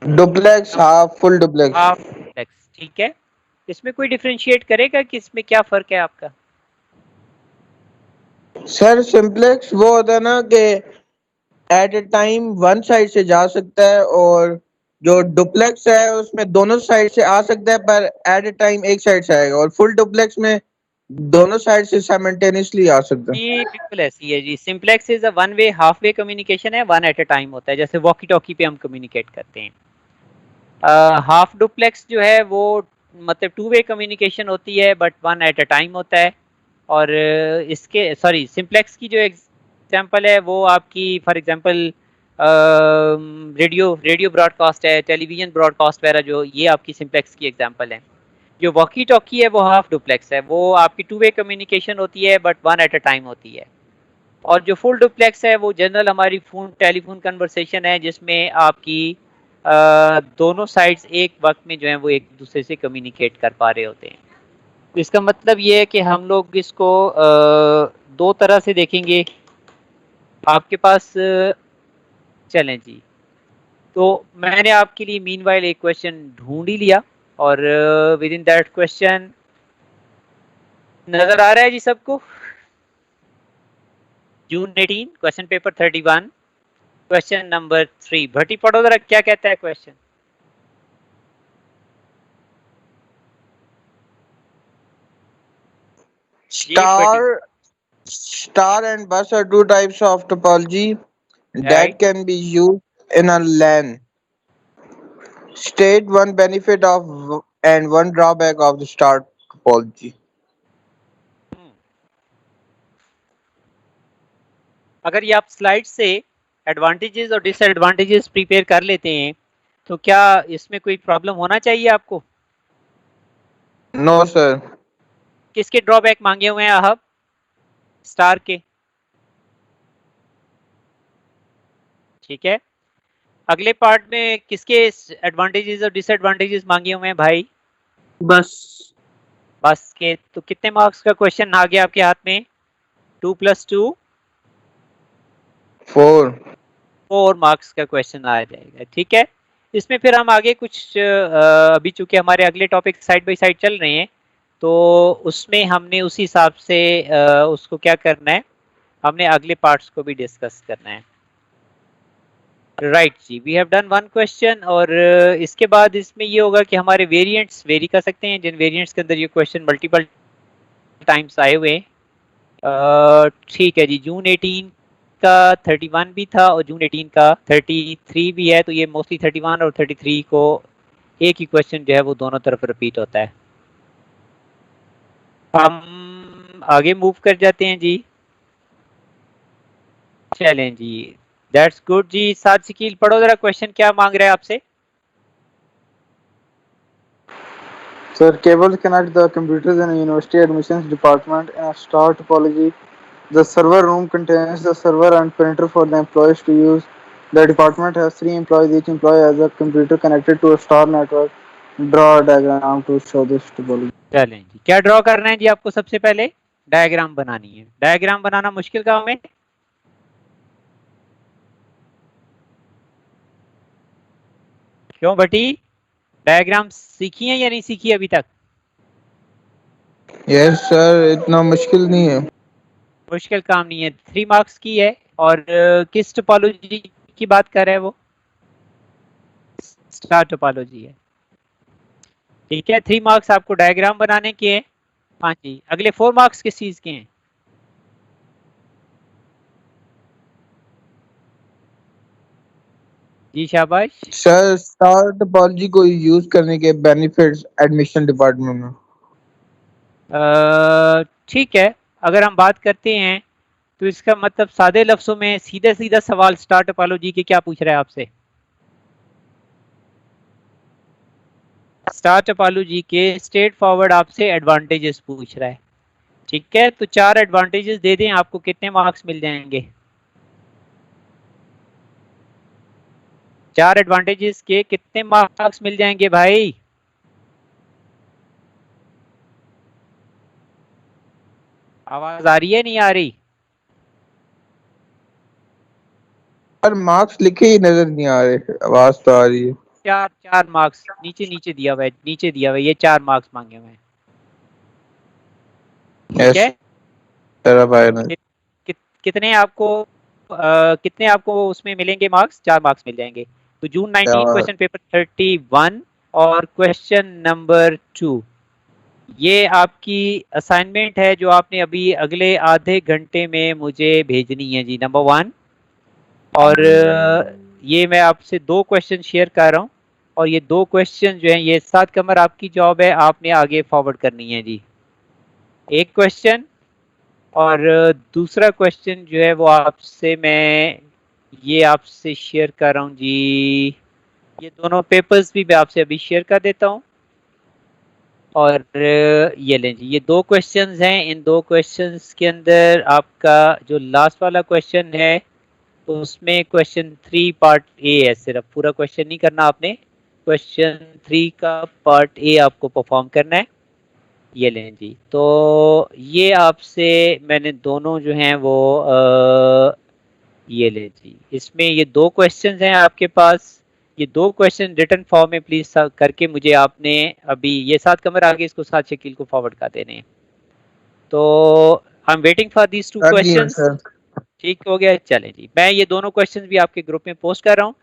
duplex, half, full duplex. Half simplex, ठीक है। इसमें कोई डिफरेंशिएट करेगा कि इसमें क्या फर्क है आपका? सर सिंप्लेक्स वो होता है ना कि at a time one side से जा सकता है, और जो डुप्लेक्स है उसमें दोनों साइड से आ सकता है पर एट ए टाइम एक साइड से आएगा, और फुल डुप्लेक्स में दोनों साइड से साइमल्टेनियसली आ सकता है। जी बिल्कुल ऐसी है जी। Simplex is a one way half way communication है, वन एट अ टाइम होता है, जैसे वॉकी टॉकी पे हम कम्युनिकेट करते हैं। हाफ डुप्लेक्स जो है वो मतलब टू वे कम्युनिकेशन होती है but one at a time होता है। और इसके सिंप्लेक्स की जो एग्जांपल है वो आपकी फॉर एग्जांपल रेडियो ब्रॉडकास्ट है, टेलीविजन ब्रॉडकास्ट वगैरह, जो ये आपकी सिंप्लेक्स की एग्जांपल है। जो वॉकी टॉकी है वो हाफ डुप्लेक्स है, वो आपकी टू वे कम्युनिकेशन होती है but one at a time होती है। और जो फुल डुप्लेक्स है वो जनरल हमारी टेलीफोन कन्वर्सेशन है, जिसमें आपकी दोनों साइड्स एक वक्त में जो है वो एक दूसरे से कम्युनिकेट कर पा रहे होते हैं। तो इसका मतलब ये है कि हम लोग इसको दो तरह से देखेंगे। आपके पास चलें जी, तो मैंने आपके लिए मीनवाइल एक क्वेश्चन ढूंढ ही लिया, और विद इन दैट क्वेश्चन नजर आ रहा है जी सबको। जून 18 क्वेश्चन पेपर 31 क्वेश्चन नंबर 3। भट्टी पढ़ो जरा, क्या कहता है question? Star and bus are two types of topology that can be used in a LAN. State one benefit of and one drawback of the star topology. अगर ये आप slide से advantages और डिसएडवांटेजेस प्रिपेयर कर लेते हैं तो क्या इसमें कोई प्रॉब्लम होना चाहिए आपको? No sir. किसके ड्रॉबैक मांगे हुए हैं आप? स्टार के, ठीक है। अगले पार्ट में किसके एडवांटेजेस और डिसएडवांटेजेस मांगे हुए हैं भाई? बस के। तो कितने मार्क्स का क्वेश्चन आ गया आपके हाथ में? 2 + 2 4 मार्क्स का क्वेश्चन आ जाएगा, ठीक है। इसमें फिर हम आगे कुछ अभी चूंकि हमारे अगले टॉपिक साइड बाय साइड चल रहे हैं तो उसमें हमने उसी हिसाब से उसको क्या करना है, हमने अगले पार्ट्स को भी डिस्कस करना है। राइट जी, we have done one question. और इसके बाद इसमें ये होगा कि हमारे वेरिएंट्स वेरी कर सकते हैं, जिन वेरिएंट्स के अंदर ये क्वेश्चन मल्टीपल टाइम्स आए हुए हैं। ठीक है जी, जून 18 का 31 भी था और जून 18 का 33 भी है, तो ये मोस्टली 31 और 33 को एक ही क्वेश्चन जो है वो दोनों तरफ रिपीट होता है। हम आगे मूव कर जाते हैं जी। चलें जी, दैट्स गुड जी। साथ शकील पढ़ो जरा, क्वेश्चन क्या मांग रहा है आपसे? Sir, cables connect the computers in a university admissions department in a star topology. The server room contains the server and printer for the employees to use. The department has 3 employees. Each employee has a computer connected to a star network. Draw a diagram to show this topology. चलें जी, क्या draw करना है जी आपको? सबसे पहले diagram बनानी है। Diagram बनाना मुश्किल काम है? क्यों बटी, डायग्राम सीखी है या नहीं सीखी अभी तक? यस सर, इतना मुश्किल नहीं है। मुश्किल काम नहीं है। 3 मार्क्स की है। और किस टोपोलॉजी की बात कर रहे हैं वो? स्टार टोपोलॉजी है। ठीक है, 3 मार्क्स आपको डायग्राम बनाने के हैं। हाँ जी, अगले 4 मार्क्स किस चीज के हैं? जी शाबाश। सर स्टार टोपोलॉजी को यूज करने के बेनिफिट्स एडमिशन डिपार्टमेंट में। ठीक है, अगर हम बात करते हैं तो इसका मतलब सादे लफ्जों में सीधा सीधा सवाल स्टार टोपोलॉजी के क्या पूछ रहा है आपसे? स्टार टोपोलॉजी के स्ट्रेट फॉरवर्ड आपसे एडवांटेजेस पूछ रहा है। ठीक है, तो 4 एडवांटेजेस दे दें, आपको कितने मार्क्स मिल जाएंगे? 4 एडवांटेजेस के कितने मार्क्स मिल जाएंगे भाई? आवाज आ रही है नहीं आ रही? पर मार्क्स लिखे ही नजर नहीं आ रहे, आवाज तो आ रही है। 4 मार्क्स नीचे नीचे दिया हुआ है, नीचे दिया हुआ है, ये 4 मार्क्स मांगे हुए हैं। ठीक है, तेरा भाई ने कितने आपको उसमें मिलेंगे मार्क्स? 4 मार्क्स मिल जाएंगे। तो जून 19 क्वेश्चन पेपर 31 और क्वेश्चन नंबर 2, ये आपकी असाइनमेंट है जो आपने अभी अगले आधे घंटे में मुझे भेजनी है जी, नंबर 1। और ये मैं आपसे 2 क्वेश्चन शेयर कर रहा हूँ और ये 2 क्वेश्चन जो हैं ये 7 कमर आपकी जॉब है, आपने आगे फॉरवर्ड करनी है जी। एक क्वेश्चन और दूसरा क्वेश्चन जो है वो आपसे मैं ये आपसे शेयर कर रहा हूँ जी। ये दोनों पेपर्स भी मैं आपसे अभी शेयर कर देता हूँ। और ये लें जी, ये 2 क्वेश्चंस हैं। इन 2 क्वेश्चंस के अंदर आपका जो लास्ट वाला क्वेश्चन है तो उसमें क्वेश्चन 3 पार्ट ए है, सिर्फ पूरा क्वेश्चन नहीं करना आपने, क्वेश्चन 3 का पार्ट ए आपको परफॉर्म करना है। ये लें जी, तो ये आपसे मैंने दोनों जो हैं वो ये लें जी, इसमें ये 2 क्वेश्चंस हैं आपके पास। ये 2 क्वेश्चन रिटन फॉर्म में प्लीज करके मुझे आपने अभी ये 7 कमर आगे इसको 7 शकील को फॉरवर्ड कर देने हैं। तो आई am waiting for these 2 questions. ठीक हो गया, चलें जी, मैं ये दोनों क्वेश्चंस भी आपके ग्रुप में पोस्ट कर रहा हूँ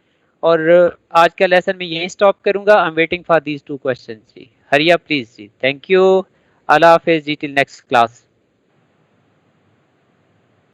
और आज का लेसन मैं यहीं स्टॉप करूंगा। I am waiting for these 2 questions जी। हरिया प्लीज जी, थैंक यू, अल्लाह हाफिज जी, टिल नेक्स्ट क्लास।